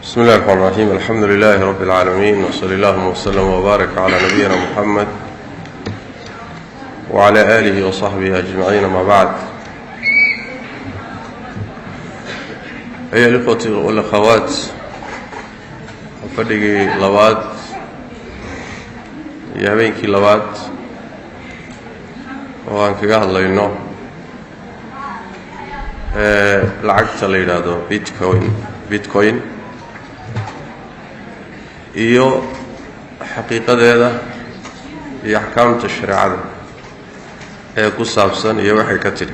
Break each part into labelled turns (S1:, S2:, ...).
S1: بسم الله الرحمن الرحيم الحمد لله رب العالمين وصلى الله وسلم وبارك على نبينا محمد وعلى آله وصحبه أجمعين ما بعد. أيها الإخوة والأخوات، فدقي لواد يهبينكي لواد وأنك الله إنه لعقت ليلادو بيتكوين iyo xaqiiqadeeda iyo ahkaamta shariicada ee ku saabsan iyo waxay ka tiri.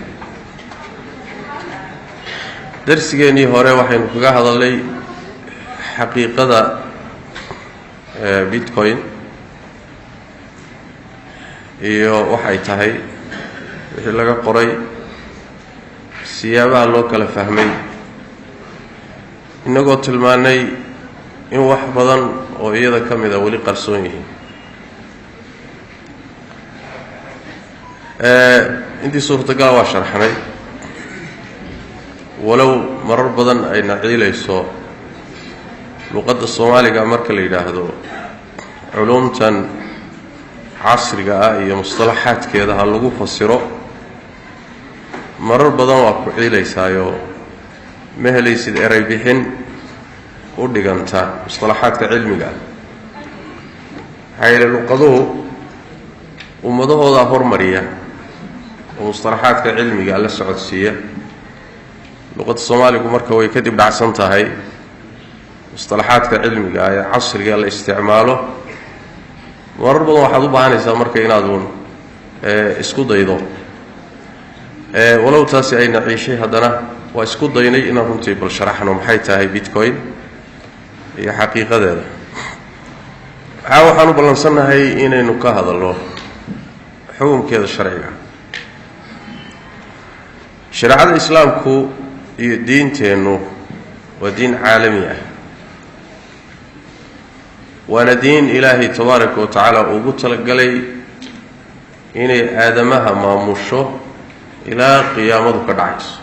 S1: darsigeennii hore waxaynu kaga hadalnay xaqiiqada bitcoin iyo waxay tahay wixii laga qoray, siyaabaha loo kala fahmay, inagoo tilmaanay in wax badan oo iyada ka mid ah weli qarsoon yihiin. intii suurtagal waa sharxnay, walow marar badan ay naciilayso luqadda Soomaaliga marka la yiraahdo culumtan casriga ah iyo mustalaxaadkeeda ha lagu fasiro, marar badan waa ku ciilaysaayo ma helaysid eray bixin u dhiganta mustalaxaadka cilmiga ah. hayla luqaduhu ummadahooda hormariya oo mustalaxaadka cilmiga la socodsiiya. luqadda Soomaaligu marka way kadib dhacsan tahay mustalaxaadka cilmiga ee casriga la isticmaalo. marar badan waxaad u baahanaysaa marka inaad isku daydo, walow taasi ay naciishay, haddana waa isku daynay inaan runtii bal sharaxno maxay tahay bitcoin iyo xaqiiqadeeda. waxaan u ballansanahay inaynu ka hadalno xukunkeeda sharciga. shareecada islaamku iyo diinteennu waa diin caalami ah, waana diin ilaahay tabaaraka wa tacaala ugu talagalay inay aadamaha maamusho ilaa qiyaamadu ka dhacayso.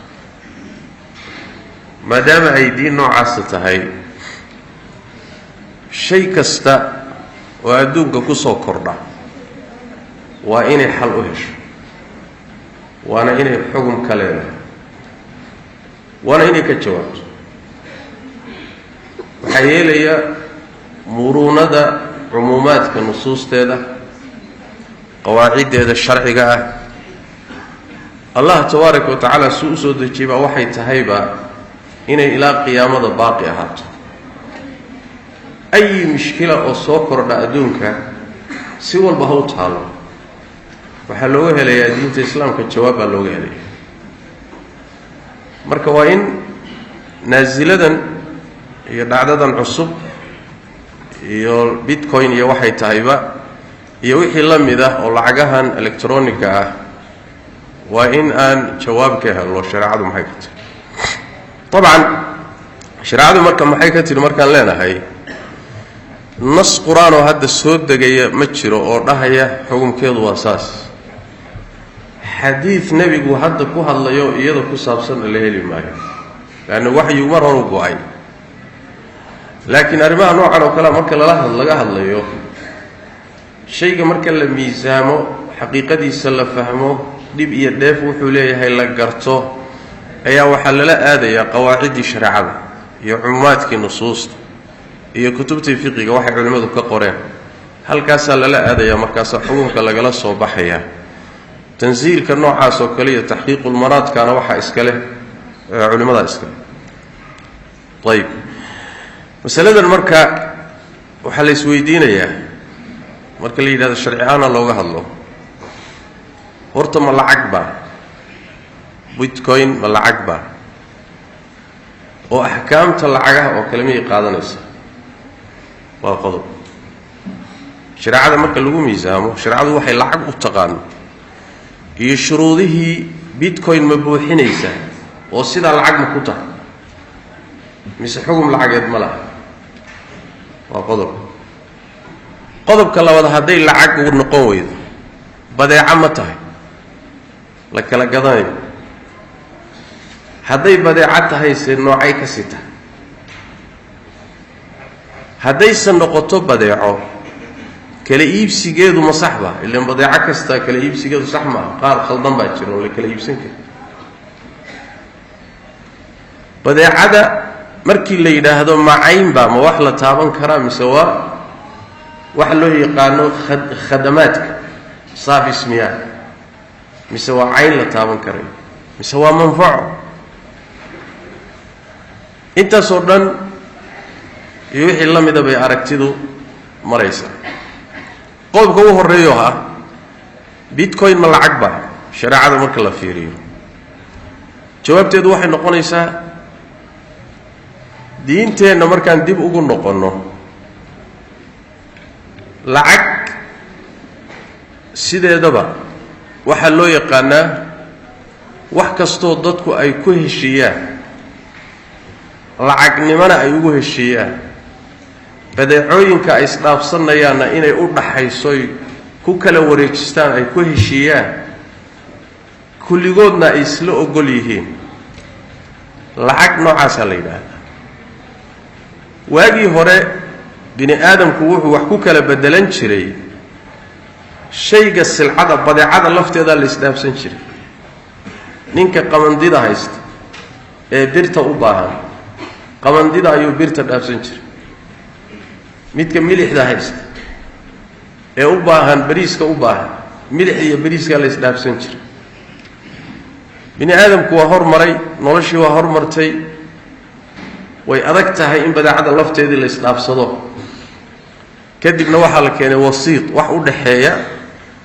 S1: maadaama ay diin noocaasa tahay, shay kasta oo adduunka ku soo kordha waa inay xal u hesho, waana inay xukun ka leedahay, waana inay ka jawaabto. waxaa yeelaya muruunada cumuumaadka nusuusteeda, qawaaciddeeda sharciga ah, allah tabaaraka wa tacaala suu u soo dejiyey baa waxay tahayba inay ilaa qiyaamada baaqi ahaato. ay mushkila oo soo kordha adduunka si walba ha u taalo, waxaa looga helayaa diinta islaamka jawaab baa looga helaya. marka waa in naasiladan iyo dhacdadan cusub iyo bitcoin iyo waxay tahayba iyo wixii la mid ah oo lacagahan electroniga ah, waa in aan jawaab ka helno shareecadu maxay ka tiri. طبعا shareecadu marka maxay ka tiri markaan leenahay nas quraan oo hadda soo degaya ma jiro oo dhahaya xukunkeedu waa saas. xadiid nebigu hadda ku hadlayo iyada ku saabsan la heli maayo, laanna waxyu mar hore u go'ay. laakiin arrimaha noocan oo kale marka laga hadlayo, shayga marka la miisaamo, xaqiiqadiisa la fahmo, dhib iyo dheef wuxuu leeyahay la garto, ayaa waxaa lala aadayaa qawaaciddii shareecada iyo cumuumaadkii nusuusta iyo kutubtii fiqiga waxay culimmadu ka qoreen. halkaasaa lala aadayaa, markaasaa xukunka lagala soo baxayaa. tansiilka noocaas oo kale iyo taxqiiqulmaraadkaana waxaa iska leh culimmadaa iska leh. ayib, masaladan marka waxaa la isweydiinayaa marka la yidhahdo sharci ahaana looga hadlo, horta ma lacag baa bitcoin? ma lacag baa oo axkaamta lacagaha oo kale miyay qaadanaysa? waa qodob. shareecada marka lagu miisaamo, shareecadu waxay lacag u taqaano iyo shuruudihii bitcoin ma buuxinaysa oo sidaa lacag ma ku tahay mise xugum lacageed ma laha? waa qodob. qodobka labaad, hadday lacag u noqon weydo badeeco ma tahay la kala gadanayo? hadday badeeco tahay se noocay ka sita haddaysan noqoto badeeco kala iibsigeedu ma saxba ilaan badeeco kasta kala iibsigeedu sax ma qaar khaldan baa jira oo la kala iibsan karo badeecada markii la yiraahdo macayn ba ma wax la taaban karaa mise waa wax loo yaqaano khadamaadka saafis miyaa mise waa cayn la taaban karay mise waa manfaco intaasoo dhan iyo wixii la mida bay aragtidu maraysaa qodobka ugu horeeyo ah bitcoin ma lacag ba shariicada marka la fiiriyo jawaabteedu waxay noqonaysaa diinteenna markaan dib ugu noqonno lacag sideedaba waxaa loo yaqaanaa wax kastoo dadku ay ku heshiiyaan lacagnimana ay ugu heshiiyaan badeecooyinka ay isdhaafsanayaanna inay u dhaxaysoy ku kala wareejistaan ay ku heshiiyaan kulligoodna ay isla ogol yihiin lacag noocaasaa la yidhaahdaa waagii hore bini aadamku wuxuu wax ku kala bedelan jiray shayga silcada badeecada lafteeda la isdhaafsan jiray ninka qamandida haysta ee birta u baahan qamandida ayuu birta dhaafsan jiray midka milixda haysta ee u baahan bariiska u baahan milix iyo bariiska la isdhaafsan jiray bini aadamku waa hormaray noloshii waa hormartay way adag tahay in badeecada lafteedii la isdhaafsado kadibna waxaa la keenay wasiit wax u dhaxeeya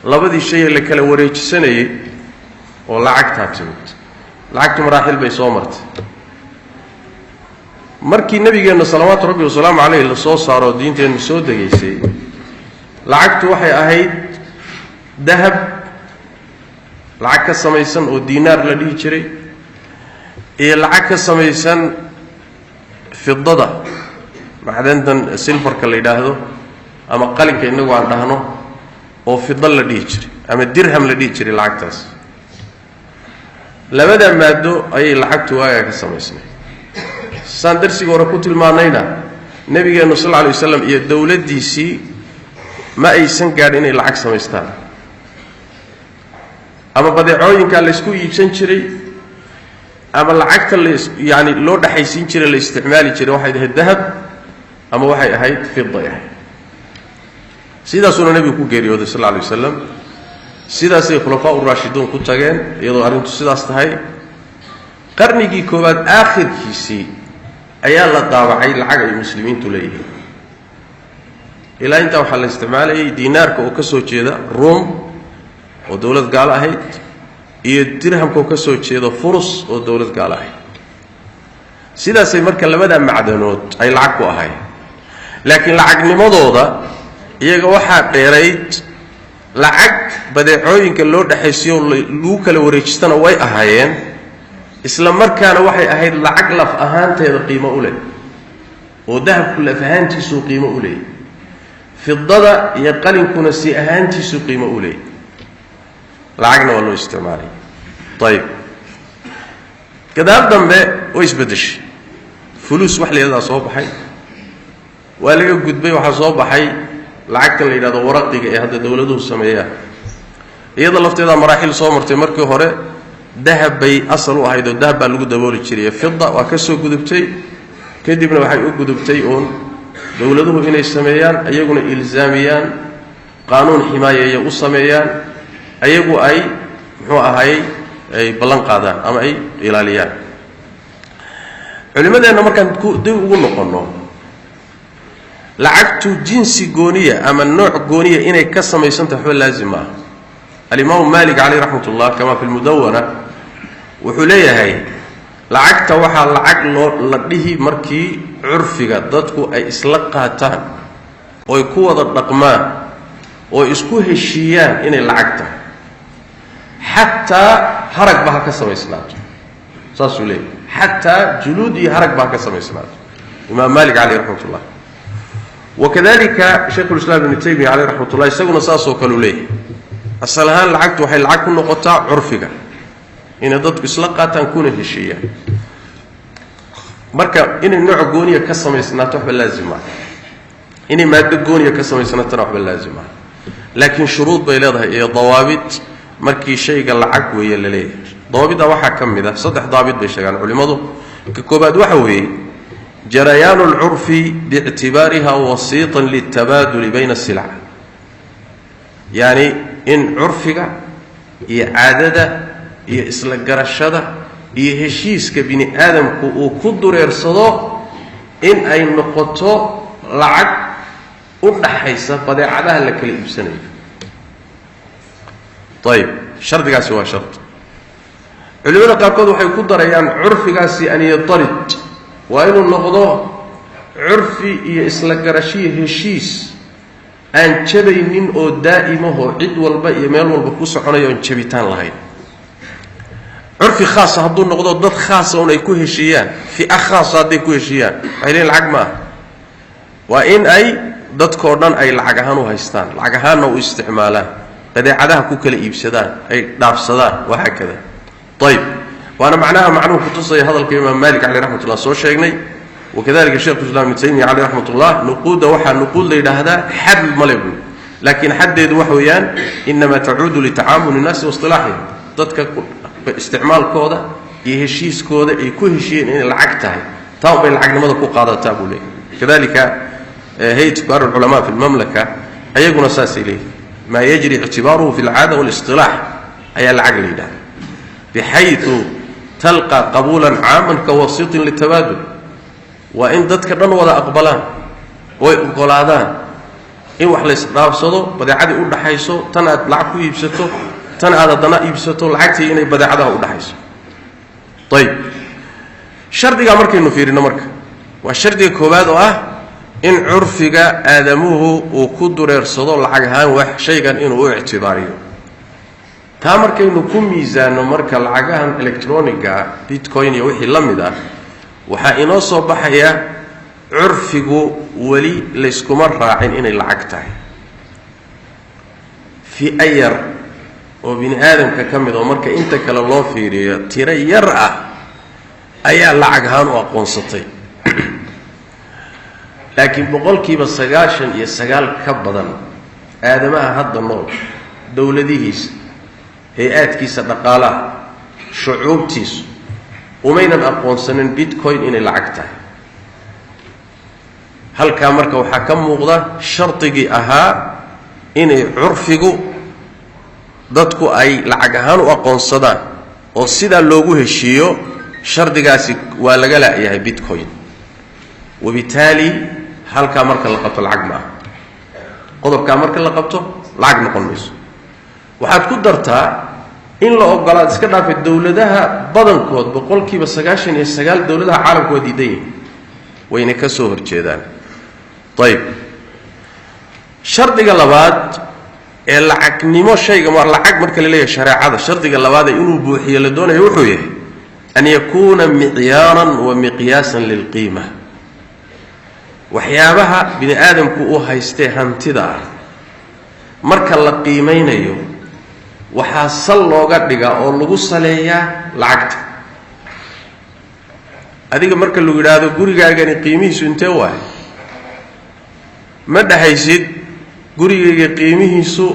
S1: labadii shay la kala wareejisanayay oo lacagtaa timid lacagtu maraaxil bay soo martay markii nabigeenna salawaatu rabbi wasalaamu calayhi la soo saaro diinteennu soo degaysay lacagtu waxay ahayd dahab lacag ka samaysan oo diinaar la dhihi jiray iyo lacag ka samaysan fidada macdantan silfarka la yidhaahdo ama qalinka inagu aan dhahno oo fida la dhihi jiray ama dirham la dhihi jiray lacagtaas labada maado ayay lacagtu waaga ka samaysnay saan darsiga hore ku tilmaanayna nabigeennu sal alay wasallam iyo dowladdiisii ma aysan gaadhin inay lacag samaystaan ama badeecooyinkaa la isku iibsan jiray ama lacagta yani loo dhaxaysiin jiray la isticmaali jiray waxay ahayd dahab ama waxay ahayd fida ahayd sidaasuna nebigu ku geeriyooday sal alay wasalam sidaasay khulafaa uraashiduun ku tageen iyadoo arrintu sidaas tahay qarnigii koowaad aakhirkiisii ayaa la daabacay lacag ay muslimiintu leeyihiin ilaa intaa waxaa la isticmaalayay diinaarka oo ka soo jeeda ruum oo dowlad gaalo ahayd iyo dirhamka oo ka soo jeeda furus oo dowlad gaalo ahayd sidaasay marka labada macdanood ay lacag ku ahayd laakiin lacagnimadooda iyaga waxaa dheerayd lacag badeecooyinka loo dhaxaysiyo lagu kala wareejistana way ahaayeen isla markaana waxay ahayd lacag laf ahaanteeda qiimo u leh oo dahabku laf ahaantiisuu qiimo u leeyahy fidada iyo qalinkuna si ahaantiisuu qiimo u leeyahy lacagna waa loo isticmaalay ayib gadaal dambe way isbeddeshay fuluus wax layadadaa soo baxay waa laga gudbay waxaa soo baxay lacagtan la yidhahdo waraqiga ee hadda dowladuhu sameeyaan iyada lafteedaa maraaxil soo martay markii hore dahab bay asal u ahayd oo dahab baa lagu dabooli jiray fida waa ka soo gudubtay kadibna waxay u gudubtay uun dowladuhu inay sameeyaan iyaguna ilzaamiyaan qaanuun ximaayeeya u sameeyaan ayagu ay muxuu ahay ay ballan qaadaan ama ay ilaaliyaan culimmadeenna markaan dib ugu noqonno lacagtu jinsi gooniya ama nooc gooniya inay ka samaysantahay waxba laazim ma aha alimaamu maalik caleyh raxmat ullah kama fi lmudawana wuxuu leeyahay lacagta waxaa lacag la dhihi markii curfiga dadku ay isla qaataan ooy ku wada dhaqmaan oo isku heshiiyaan inay lacag tahay xataa haragba ha ka samaysnaato saasuu leeyahay xataa juluud iyo haragba ha ka samaysnaato imaam maalik caleyh raxmat ullah wakadalika shaykhulislaam ibnu taymiya caleyh raxmat ullah isaguna saasoo kaleu leeyahay asal ahaan lacagtu waxay lacag ku noqotaa curfiga inay dadku isla qaataan kuna heshiiyaan marka inay nooc gooniya ka samaysnaato waxba laazim maaha إني ما تقولي كسمة سنة تروح باللازمة لكن شروط بيلاضها إيه ضوابط مركي شيء قال العقل ويا اللي ليه ضوابط واحد كم ده صدق ضابط بيشتغل علماء ككوباد وحوي جريان العرف باعتبارها وسيطا للتبادل بين السلع يعني إن عرفك عادة إسلا قرشدة يهشيس كبني آدم وكدر يرصده إن أي نقطة لعق ودحيسة بدعدها لك الإبسانية طيب شرط قاسي هو شرط علمنا قاركود waxay ku darayaan curfigaasi an yatarid waa inuu noqdo curfi iyo isla garashiyo heshiis aan jabaynin oo daa'imo cid walba iyo meel walba ku soconayo aan jabitaan lahayn curfi khaas ah haduu noqdo dad khaas ah oo ay ku heshiyaan fi khaas haday ku heshiyaan ayleen lacag ma waa in ay dadkoo dhan ay lacag ahaan u haystaan lacag ahaan u isticmaalaan badeecadaha ku kala iibsadaan ay dhaafsadaan waxa kale طيب وانا معناها معلوم خصوصي هذا الامام مالك عليه رحمه الله سو شيغني وكذلك الشيخ الاسلام ابن تيميه عليه رحمه الله نقود وحا نقول لهذا حد ملب لكن حدد وحويان انما تعود لتعامل الناس واصطلاحهم ضدك استعمال كوده يهشيس كوده اي كو هشين ان العقد تاعي تاو بين العقدمده كو قادتا بولي كذلك هيئه كبار العلماء في المملكه ايغنا اساس اليه ما يجري اعتباره في العاده والاصطلاح اي العقل ده بحيث تلقى قبولا عاما كوسيط للتبادل وإن ذاتك دن ودا أقبلان ويقولادان إن وحلا يسرابسدو بدعادي u dhaxayso tan aad lacag ku iibsato tan aad dana iibsato lacagtii inay badacadaha u dhaxayso طيب shardiga markaynu fiirino marka waa shardiga koobaad oo ah in curfiga aadamuhu uu ku dureersado lacag ahaan wax shaygan inuu u ictibaariyo تامركينو كم ميزانو مركا العجاهم إلكترونيكا بيتكوين يوحي لمدا وحا إنو صباحيا عرفقو ولي ليسكو مرة عين إن العقتاي في أير وبين آدم ككمد ومركا إنت كلا الله في ريا ترى يرأى أيا العجهان وقنصتي لكن بقول كي بسجاشن يسجال كبدن آدمها هذا النور دولديهس هيئات كيسة دقالة شعوب تيس ومين الأقوان سنن بيتكوين إن العقتها هل كامرك وحكم مغضى شرطي أها إن عرفقوا ضدكو أي لعقهان وأقوان صدا وصدا اللوغو هشيو شرطي قاسي والقلاء يهي بيتكوين وبالتالي هل كامرك لقبت العقمة قدر كامرك لقبته العقمة قنبس waxaad ku dartaa in la ogolaad iska dhaafay dawladaha badankood boqolkiiba 99 dawladaha caalamka diiday wayna ka soo horjeedaan طيب shardiga labaad ee lacagnimo shayga lacag marka la leeyahay shariicada shardiga labaad ee inuu buuxiyo la doonayo wuxuu yahay an yakuna mi'yaran wa miqyasan lil qiimah waxyaabaha bini aadamku uu haystay hantida marka la qiimeynayo waxaa sal looga dhigaa oo lagu saleeyaa lacagta adiga marka lagu yiraahdo gurigaagani qiimihiisu intee waay ma dhahaysid gurigayga qiimihiisu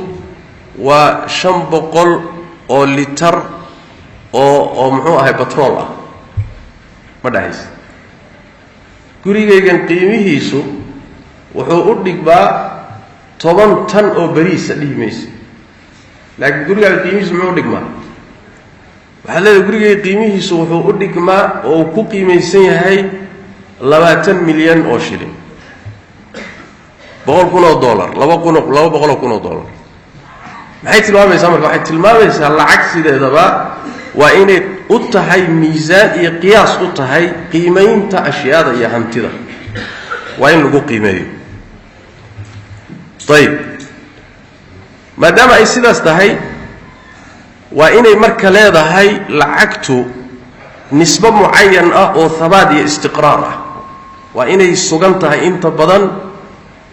S1: waa 500 oo litar oo muxuu ahay petrol ah ma dhahaysid gurigaygan qiimihiisu wuxuu u dhigbaa 10 tan oo bariis dhiimaysa laakiin guriga qiimihiisu muxuu dhigmaa waxa la guriga qiimihiisu wuxuu u dhigmaa oo ku qiimaysan yahay 20 milyan oo shilin $100,000 $200,000 maxay tilmaamaysaa marka waxay tilmaamaysaa lacag sideedaba waa inay u tahay miisaan iyo qiyaas u tahay qiimeynta ashyaada iyo hantida waa in lagu qiimeeyo طيب ما دام أي سيداس تهي وإني مركا ليدهي لعقتو نسبة معينة أو ثبات استقرار وإني سوغنتها إنت بدن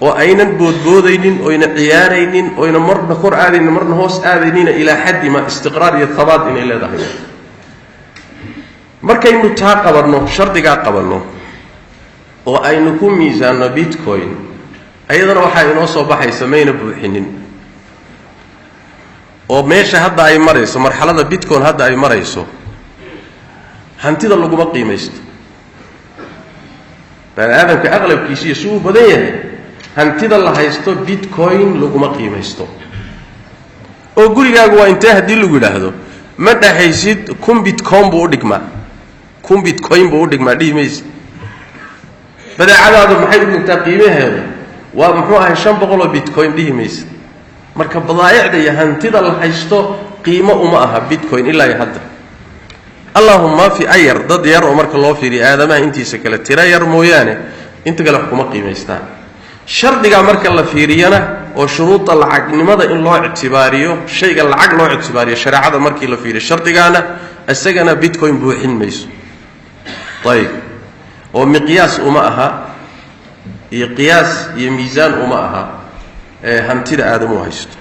S1: وأين بودبودين وإن عيارين وإن مرن خور آذين مرن هوس آذينين إلى حد ما استقرار الثبات إن إلى دهي مركا إنو تاقبرنو شرطي قابرنو وأين نكون ميزان بيتكوين ayadana waxaa inoo soo baxaysa mayna buuxinin oo meesha hadda ay marayso marxalada bitcoin hadda ay marayso hantida laguma qiimaysto baniaadamka aqlabkiisa iyo suu badan yahay hantida la haysto bitcoin laguma qiimaysto oo gurigaagu waa intee haddii lagu yidhaahdo ma dhaxaysid kun bitcoin buu u dhigmaa dhihi maysa badeecadaadu maxay u dhigtaa qiimaheedu waa muxuu ahay 500 oo bitcoin dhihi maysa marka badaa'icda iyo hantida la haysto qiimo uma aha bitcoin ilaa iyo hadda allahumma fi ayar dad yar oo marka loo fiiriyo aadamaha intiisa kale tira yar mooyaane inta kale wax kuma qiimaystaan shardiga marka la fiiriyana oo shuruuda lacagnimada in loo ictibaariyo shayga lacag loo ictibaariyo shariicada markii la fiiriyo shardigaana asagana bitcoin buuxin mayso طيب oo miqyaas uma aha iyo qiyaas iyo miisaan uma aha hantida aadamu haysto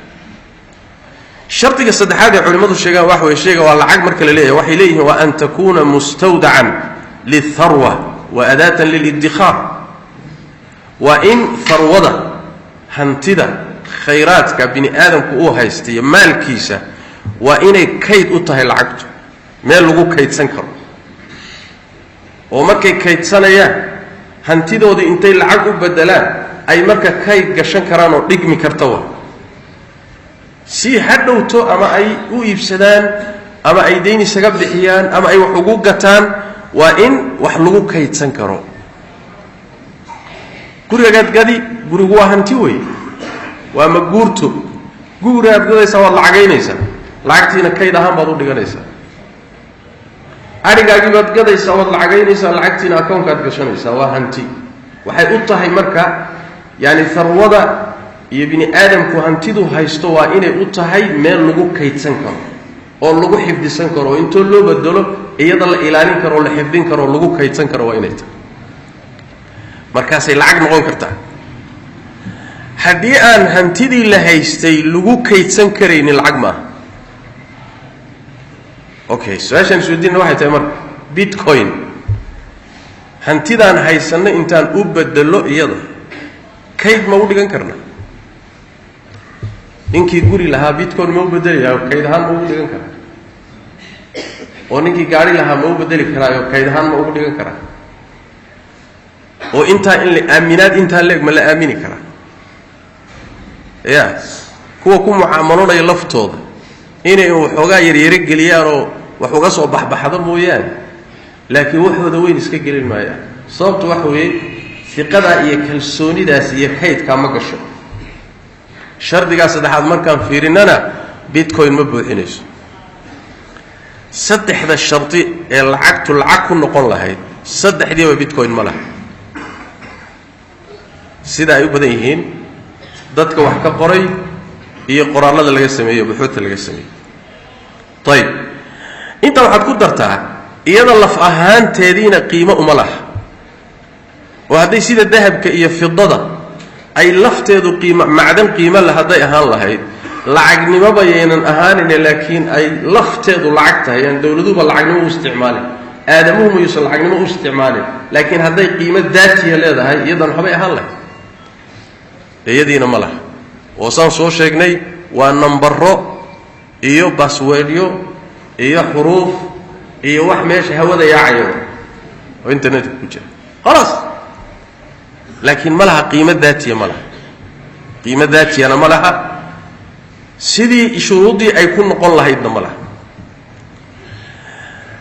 S1: shartiga saddexaad ee culimadu sheegaan wax way sheega waa lacag marka la leeyahay waxay leeyihiin waa an takuna mustawda'an litharwa wa adatan liliddikhar wa in tharwada hantida khayraadka bini aadamku uu haysto iyo maalkiisa waa inay kayd u tahay lacagtu meel lagu kaydsan karo oo markay kaydsanayaan hantidooda intay lacag u bedelaan ay marka kayd gashan karaan oo dhigmi karta waa si hadhowto ama ay u iibsadaan ama ay deyn isaga bixiyaan ama ay wax ugu gataan waa in wax lagu kaydsan karo gurigaad gadi gurigu waa hanti weey waa maguurto gurigaad gadaysa waa lacagaynaysa lacagtiina kayd ahaan baad u dhiganaysaa arigaagi baad gadaysa oo lacagaynaysa lacagtiina account-kaad gashanaysa waa hanti waxay u tahay marka yani tharwada iyo bini aadamku hantidu haysto waa inay u tahay meel lagu kaydsan karo oo lagu xifdisan karo inta loo bedelo iyada la ilaalin karo la xifdin karo lagu kaydsan karo waa inay tahay markaasay lacag noqon kartaa haddii aan hantidii la haystay lagu kaydsan karaynin lacag maaha okay su'aashan suudina waxay tahay marka bitcoin hantidaan haysanna intaan u bedelo iyada kayd ma u dhigan karna ninkii guri lahaa bitcoin ma u bedelayaa kayd ahaan ma u dhigan karaa oo ninkii gaari lahaa ma u bedeli karaayo kayd ahaan ma ugu dhigan karaa oo intaa in la aaminaad intaa leeg ma la aamini karaa ya kuwa ku mucaamalonaya laftooda inay waxoogaa yaryare geliyaan oo wax uga soo baxbaxdo mooyaan laakiin waxooda weyn iska gelin maayaan sababtu waxa weeye fiqada iyo kalsoonidaas iyo kaydka ma gasho shardiga saddexaad markaan fiirinana bitcoin ma buuxinayso saddexda sharti ee lacagtu lacag ku noqon lahayd saddexdiiba bitcoin ma laha sida ay u badan yihiin dadka wax ka qoray iyo qoraalada laga sameeyo buxuuta laga sameeyo طيب inta waxaad ku dartaa iyada laf ahaanteediina qiimo uma laha oo hadday sida dahabka iyo fidada ay lafteedu qiimo macdan qiimo la haday ahaan lahayd lacagnimo bayeenan ahaanin laakiin ay lafteedu lacag tahay aan dawladuba lacagnimo u isticmaalin aadamuhu ma yuusan lacagnimo u isticmaalin laakiin hadday qiimo daatiya leedahay iyadan waxbay ahaan lahayd iyadiina ma laha oo saan soo sheegnay waa nambaro iyo passwordyo iyo xuruuf iyo wax meesha hawada yaacayo oo internet ku jira خلاص laakiin ma laha qiimo daatiya ma laha qiimo daatiyana ma laha sidii shuruudii ay ku noqon lahaydna ma laha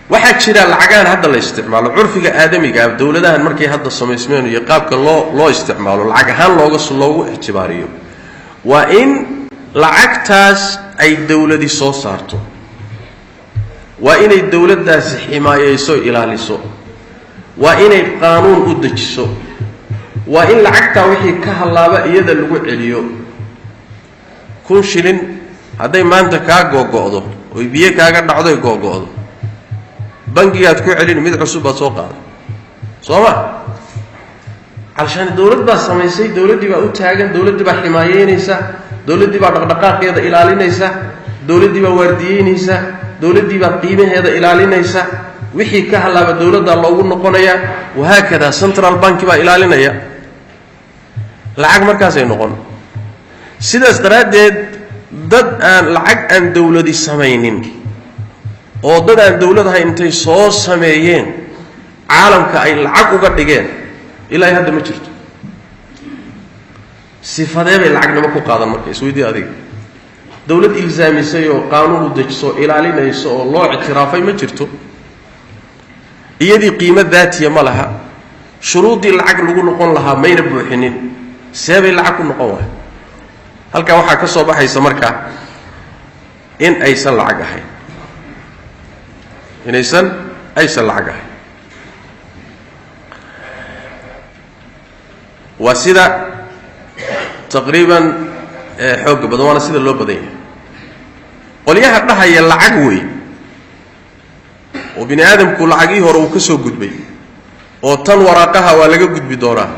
S1: waxaa jira lacagaan hadda la isticmaalo curfiga aadamiga dawladahan markay hadda samaysmeen iyo qaabka loo isticmaalo lacag ahaan loogu ixtibaariyo waa in lacagtaas ay dawladi soo saarto waa inay dawladdaasi ximaayeyso ilaaliso waa inay qaanuun u dejiso waa in lacagtaa wixii ka halaaba iyada lagu celiyo 1,000 shilin hadday maanta kaa googo'do oo biyo kaaga dhacdo ay googo'do bangigaad ku celin mid cusub baad soo qaaday soo ma علشان الدولة بقى سميسي دولة دي بقى أتاجن دولة دي بقى حماية نيسا دولة دي بقى دقائق هذا إلالي نيسا دولة دي بقى وردية نيسا دولة دي بقى قيمة هذا إلالي نيسا وحي كهلا بالدولة ده الله قلنا قنايا وهكذا سنترال بانك بقى إلالي نيا lacag markaasay noqon sidaas daraaddeed dad aan lacag aan dawladi samaynin oo dad aan dawladaha intay soo sameeyeen caalamka ay lacag uga dhigeen ilaa hadda ma jirto sifadee bay lacagnimo ku qaadan marka isweydii adiga dawlad ilzaamisay oo qaanuun u dejiso ilaalinayso oo loo ictiraafay ma jirto iyadii qiimo daatiya ma laha shuruudii lacag lagu noqon lahaa mayna buuxinin seebay lacag ku noqon wahay halkaa waxaa ka soo baxaysa marka in aysan lacag ahayn aysan lacag ahayn waa sida taqriiban xoogga badan waana sida loo badan yahay qolyaha dhahaya lacag wey oo bini aadamku lacagii hore uu ka soo gudbay oo tan waraaqaha waa laga gudbi doonaa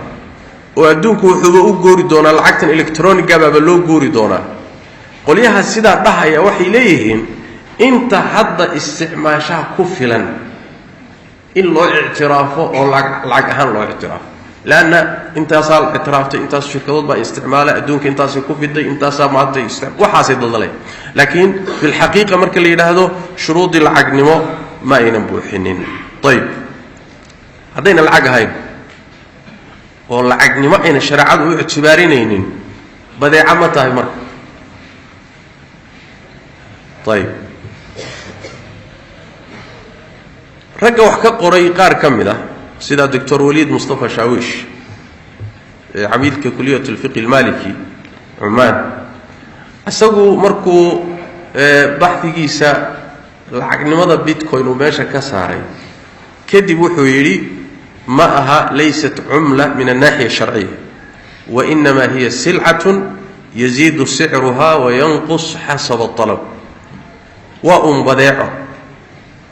S1: oo adduunku wuxuuba u goori doonaa lacagtan electroniga baaba loo goori doonaa qolyaha sidaa dhahaya waxay leeyihiin inta hadda isticmaashaha ku filan in loo ictiraafo oo lacag ahaan loo ictiraafo laanna intaasaa la ictiraaftay intaas shirkadood baa isticmaala adduunka intaasay ku fiday intaasaa maanta waxaasay daldalay laakiin bilxaqiiqa marka la yidhaahdo shuruudii lacagnimo ma aynan buuxinin ayib haddayna lacag ahayn oo lacagnimo ayna shareecadu u ictibaarinaynin badeeca ma tahay marka ayib ragga wax ka qoray qaar ka mid ah sida doctor waliid mustafa shaawish camiilka kuliyat alfiqh almaliki cumaan isagu markuu baxdigiisa lacagnimada bitcoin uu meesha ka saaray kadib wuxuu yidhi ma aha laysat cumla min annaaxiya sharciya wainama hiya silcatun yaziidu sicruha wayanqus xasaba alab waa un badeeco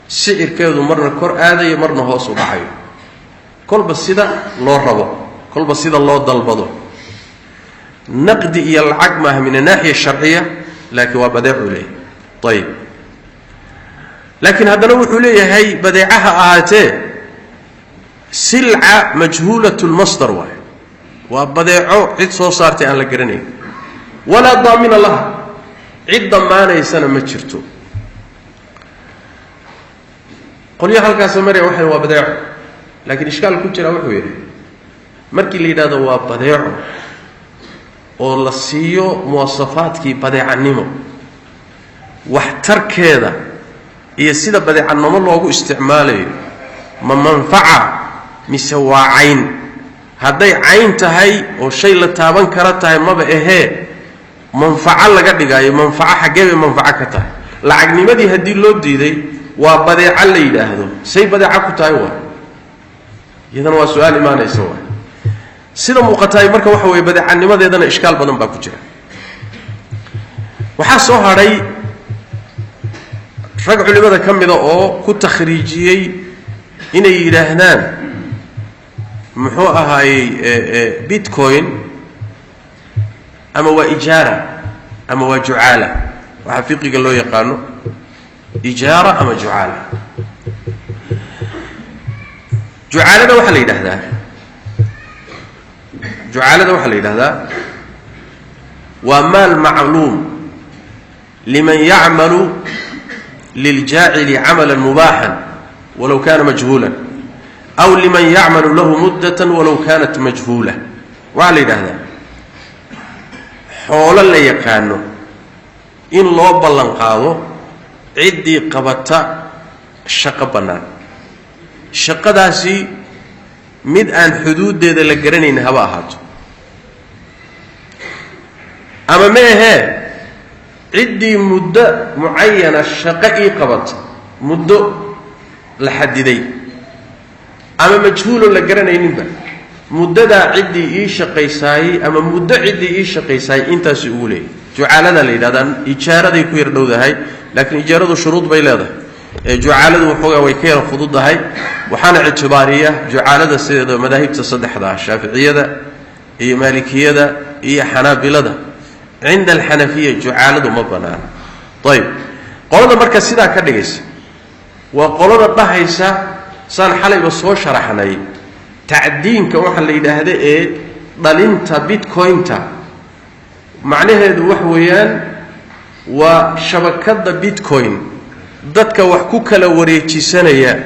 S1: sicirkeedu marna kor aadayo marna hoos u dhacayo kolba sida loo rabo kolba sida loo dalbado naqdi iyo lacag maaha min annaaxiya sharciya laakiin waa badeecuu leeyahay ayib laakiin haddana wuxuu leeyahay badeecaha ahaatee silca majhuulat lmasdar waayo waa badeeco cid soo saartay aan la garanayn walaa daamina laha cid damaanaysana ma jirto qolyaha halkaas maraya waxay waa badeeco laakiin ishkaal ku jira wuxuu yidhi markii la yidhahdo waa badeeco oo la siiyo muwasafaadkii badeecanimo waxtarkeeda iyo sida badeecanimo loogu isticmaalayo ma manfaca mise waa cayn hadday cayn tahay oo shay la taaban kara tahay maba ahee manfaco laga dhigaayo manfaco xaggee bay manfaco ka tahay lacagnimadii haddii loo diiday waa badeeco la yidhaahdo say badeeco ku tahay waa iyadana waa su-aal imaanaysa waa sida muuqataay marka waxa weeye badeecanimadeedana ishkaal badan baa ku jira waxaa soo hadhay rag culimada ka mida oo ku takhriijiyey inay yidhaahdaan muxuu ahaayey bitcoin ama waa ijaara ama waa jucaala waxaa fiqiga loo yaqaano ijaara ama jucaala jucaalada waxaa la yidhaahdaa waa maal macluum liman yacmalu liljaacili camalan mubaaxan walow kana majhuulan aw liman yacmalu lahu muddatan walow kanat majhuula waxaa la yidhaahdaa xoolo la yaqaano in loo ballan qaado ciddii qabata shaqo bannaan shaqadaasi mid aan xuduuddeeda la garanayn haba ahaato ama ma ahee ciddii muddo mucayana shaqo ii qabata muddo la xadiday ama majhuuloo la garanayninba muddadaa ciddii ii shaqaysaayey ama muddo ciddii ii shaqaysaayey intaasi ugu leeyahy jucaaladaa la yidhahdaa ijaaraday ku yar dhowdahay laakiin ijaaradu shuruud bay leedahay jucaaladu waxoogaa way ka yara fududahay waxaana ictibaariya jucaalada sideeda madaahibta saddexda ah shaaficiyada iyo maalikiyada iyo xanaabilada cinda alxanafiya jucaaladu ma banaana ayib qolada marka sidaa ka dhigaysa waa qolada dhahaysa saan xalayba soo sharaxnay tacdiinka waxa la yidhaahda ee dhalinta bitcoin-ta macnaheedu wax weeyaan waa shabakada bitcoin dadka wax ku kala wareejisanaya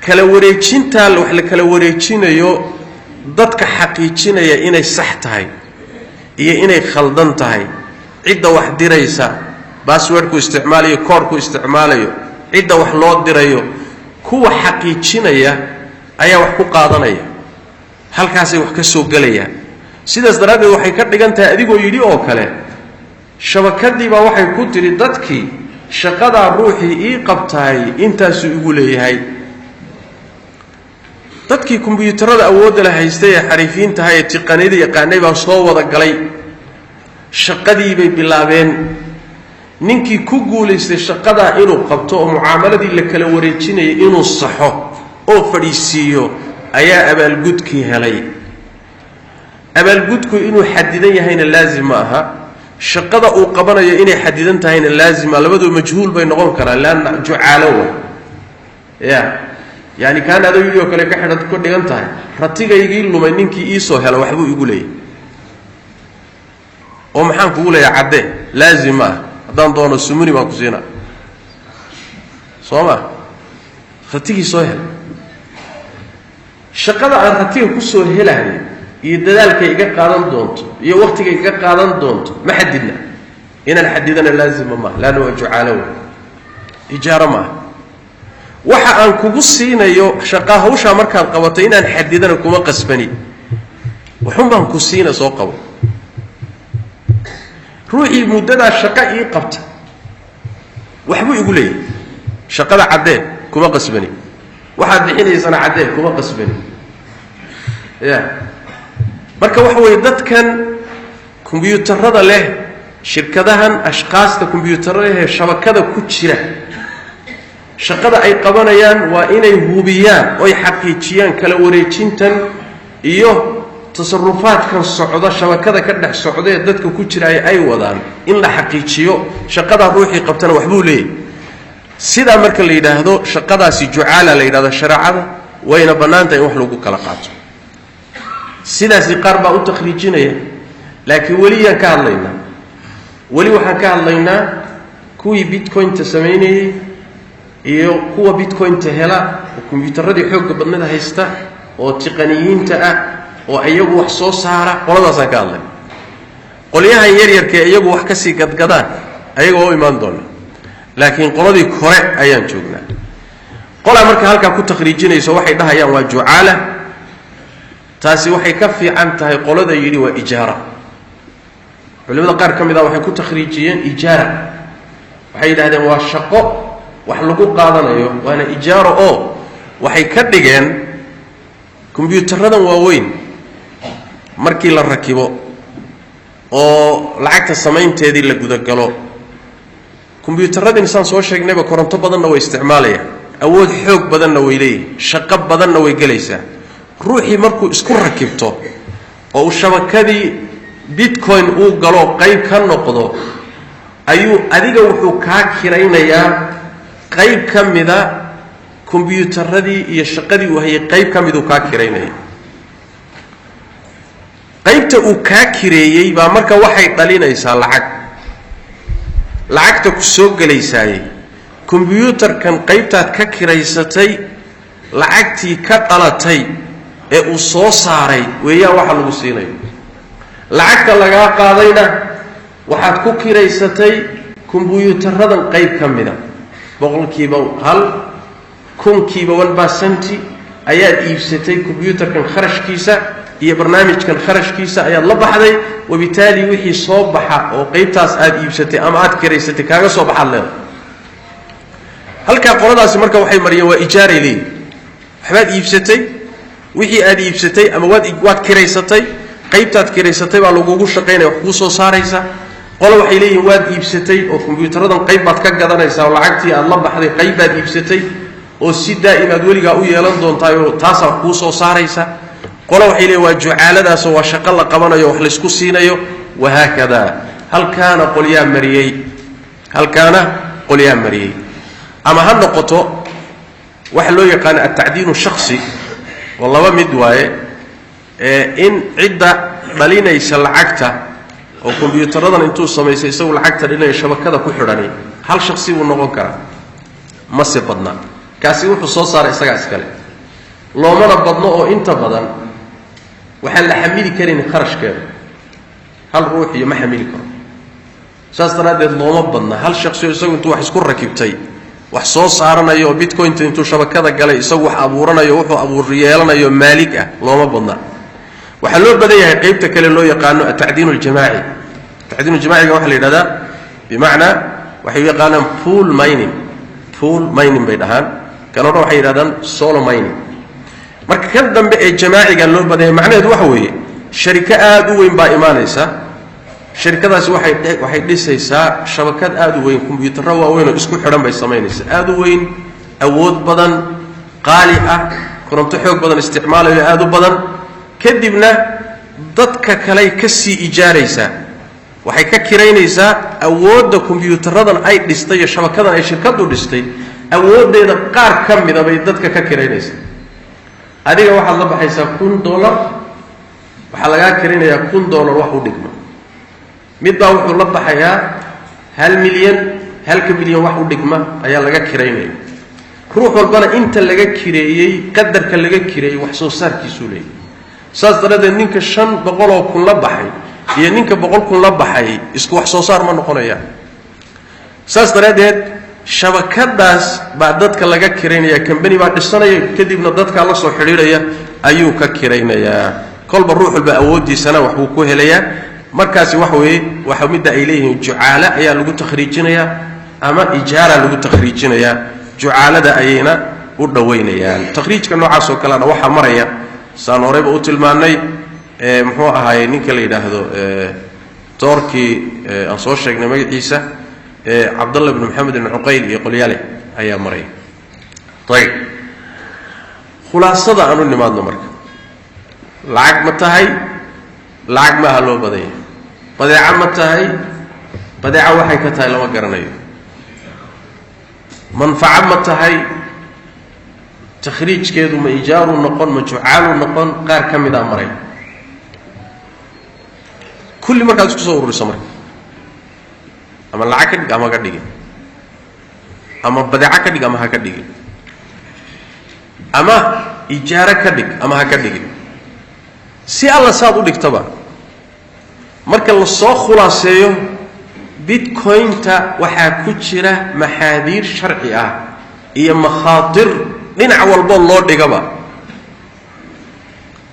S1: kala wareejinta wax la kala wareejinayo dadka xaqiijinaya inay sax tahay iyo inay khaldan tahay cidda wax diraysa passwordku isticmaalayo koodku isticmaalayo cidda wax loo dirayo kuwa xaqiijinaya ayaa wax ku qaadanaya halkaasay wax ka soo galayaan sidaas daraaddeed waxay ka dhigan tahay adigoo yidhi oo kale shabakadii baa waxay ku tiri dadkii shaqadaa ruuxii ii qabtaay intaasuu igu leeyahay dadkii kombiyuutarada awoodda la haystay ee xariifiinta ahaa ee tiqaniyada yaqaanay baa soo wada galay shaqadii bay bilaabeen ninkii ku guulaystay shaqadaa inuu qabto oo mucaamaladii la kala wareejinayay inuu saxo oo fadhiisiiyo ayaa abaalgudkii helay abaalgudku inuu xadidan yahayna laazim ma aha shaqada uu qabanayo inay xadidan tahayna laazima labadoo majhuul bay noqon karaan laana jucaalo ya yani kaan adoo yidhi oo kale ka xidhan ku dhigan tahay ratigaygii lumay ninkii ii soo hela waxbuu igu leeyahay oo maxaan kugu leeyahay cadde laazim ma ah haddaan doono sumuni baan ku siinaa soo ma ratigii soo hela shaqada aan ratiga ku soo helahay iyo dadaalkay iga qaadan doonto iyo waqtiga iga qaadan doonto ma xadidna inaan xadidana laazima ma laana waa jucaalo ijaara ma waxa aan kugu siinayo shaqa hawsha markaad qabato inaan xadidana kuma qasbani waxun baan ku siina soo qabo ruuxii muddada shaqa ii qabta waxbuu igu leeyahay shaqada cadde kuma qasbani waxaad bixinaysana cadde kuma qasbani ya marka waxa weeye dadkan kombiyuutarada leh shirkadahan ashqaasta kombiyuutarada leh shabakada ku jira shaqada ay qabanayaan waa inay hubiyaan oo ay xaqiijiyaan kala wareejintan iyo tasarufaadkan socda shabakada ka dhex socda ee dadka ku jira ay wadaan in la xaqiijiyo shaqada ruuxii qabtana waxbuu leeyahay sidaa marka la yidhaahdo shaqadaasi jucaala la yidhahdo shareecada wayna bannaantahay in wax lagu kala qaato sidaasi qaar baa u takhriijinaya laakiin weli yaan ka hadlaynaa weli waxaan ka hadlaynaa kuwii bitcoin-ta samaynayey iyo kuwa bitcoin-ta hela oo kombiyuutaradii xoogga badnida haysta oo tiqaniyiinta ah oo iyagu wax soo saara qoladaasaan ka hadlayna qolyahan yaryarkae iyagu wax ka sii gadgadaan ayagoo u imaan doona laakiin qoladii kore ayaan joognaa qolaa marka halkaa ku takhriijinayso waxay dhahayaan waa jucaala taasi waxay ka fiican tahay qolada yidhi waa ijaara culimada qaar ka mid ah waxay ku takhriijiyeen ijaara waxay yidhahdeen waa shaqo wax lagu qaadanayo waana ijaaro oo waxay ka dhigeen kombiyuutaradan waaweyn markii la rakibo oo lacagta samaynteedii la gudagalo kombiyuutaradii saan soo sheegnayba koronto badanna way isticmaalayaan awood xoog badanna way leeyihin shaqo badanna way gelaysaa ruuxii markuu isku rakibto oo uu shabakadii bitcoin uu galo qayb ka noqdo ayuu adiga wuxuu kaa kiraynayaa qayb ka mida kombiyuutaradii iyo shaqadii uu hayay qayb ka miduu kaa kiraynaya qaybta uu kaa kireeyey baa marka waxay dhalinaysaa lacagta ku soo gelaysaayey kombiyuutarkan qaybtaad ka kiraysatay lacagtii ka dhalatay ee uu soo saaray weeyaan waxa lagu siinayo lacagta lagaa qaadayna waxaad ku kiraysatay kombiyuutaradan qayb ka mida boqolkiiba hal kunkiiba 1% ayaad iibsatay kombiyuutarkan kharashkiisa iyo barnaamijkan kharashkiisa ayaad la baxday wabitaali wixii soo baxa oo qaybtaas aad iibsatay ama aad kiraysatay kaaga soo baxaad leedahay halkaa qoladaasi marka waxay mariyeen waa ijaaray leeyihin waxbaad iibsatay wixii aad iibsatay ama waad kiraysatay qaybtaad kiraysatay baa lagugu shaqaynaya wax kuu soo saaraysa qolo waxay leeyihiin waad iibsatay oo kombiyuutaradan qayb baad ka gadanaysaa oo lacagtii aad la baxday qayb baad iibsatay oo si daa'imaad weligaa u yeelan doontaay oo taasaa kuu soo saaraysa qolo waxay leeyihin waa jucaaladaasoo waa shaqo la qabanayo wax laysku siinayo wahaakada halkaana qolyaa mariyey ama ha noqoto waxa loo yaqaan at-ta'diinu shakhsi oo laba mid waaye in cidda dhalinaysa lacagta oo kombiyuutaradan intuu samaysay isagu lacagta dhalinaya shabakada ku xidhani hal shakhsi uu noqon karaa ma si badna kaasi wuxuu soo saaray isagaa iskale loomana badno oo inta badan waxaan la xamili karin kharashkeeda hal ruux iyo ma xamili karo saas daraadeed looma badna hal shakhsi isagu intuu wax isku rakibtay wax soo saaranayo oo bitcoin intuu shabakada galay isagu wax abuuranayo wuxuu abuur yeelanayo maalig ah looma badna waxa loo badan yahay qaybta kale loo yaqaano at-ta'diin al-jamaa'i at-ta'diin al-jamaa'i waxa la yiraahdaa bimaana waxa uu yaqaanaan pool mining bay dhahaan kana waxa yiraahdaan solo mining marka kan dambe ee jamaaciga loo badan yahay macnaheedu waxa weeye sharika aad u weyn baa imaanaysa shirkadaasi waxay dhisaysaa shabakad aad u weyn kombiyuutarro waaweyn oo isku xidhan bay samaynaysaa aad u weyn awood badan qaali ah koronto xoog badan isticmaalayo aad u badan kadibna dadka kale ka sii ijaaraysaa waxay ka kireynaysaa awoodda kombiyuutaradan ay dhistay iyo shabakadan ay shirkadu dhistay awoodeeda qaar ka mid ah bay dadka ka kireynaysaa adiga waxaad la baxaysaa $1,000 waxaa lagaa kireynayaa $1,000 wax u dhigma midbaa wuxuu la baxayaa 1 milyan 1 milyan wax u dhigma ayaa laga kireynaya ruux walbana inta laga kireeyay qadarka laga kireeyay wax soo saarkiisu leeyahay saas daradeed ninka 500 kun la baxay iyo ninka 100 kun la baxay isku wax soo saar ma noqonayaan saas daradeed shabakadaas baa dadka laga kireynaya company baa dhisanaya kadibna dadka la soo xiriiraya ayuu ka kireynayaa kolba ruux walba awoodiisana wax uu ku helayaa markaasi wax weeye waxa midda ay leeyihiin jucaala ayaa lagu takhriijinayaa ama ijaara lagu takhriijinayaa jucaalada ayayna u dhaweynayaan takhriijka noocaas oo kale waxa maraya saan horeyba u tilmaanay muxuu ahaayay ninka la yiraahdo Turkey aan soo sheegnay magaciisa Abdullah ibn Muhammad ibn Uqayl iyo qolyale ayaa maray tayib khulaasada aanu nimaadno marka lacag ma tahay lacag ma loo baday badeeca ma tahay badeeca waxay ka tahay lama garanayo manfaca ma tahay takhriijkeedu ma ijaaru noqon ma jucaalu noqon qaar kamid ah maray kulli markaad isku soo ururiso marka ama lacag ka dhig ama ka dhigin ama badeeca ka dhig ama ha ka dhigin ama ijaara ka dhig ama ha ka dhigin si alla saad u dhigtaba marka la soo khulaaseeyo bitcoin-ta waxaa ku jira maxaadiir sharci ah iyo makhaatir dhinac walbo loo dhigaba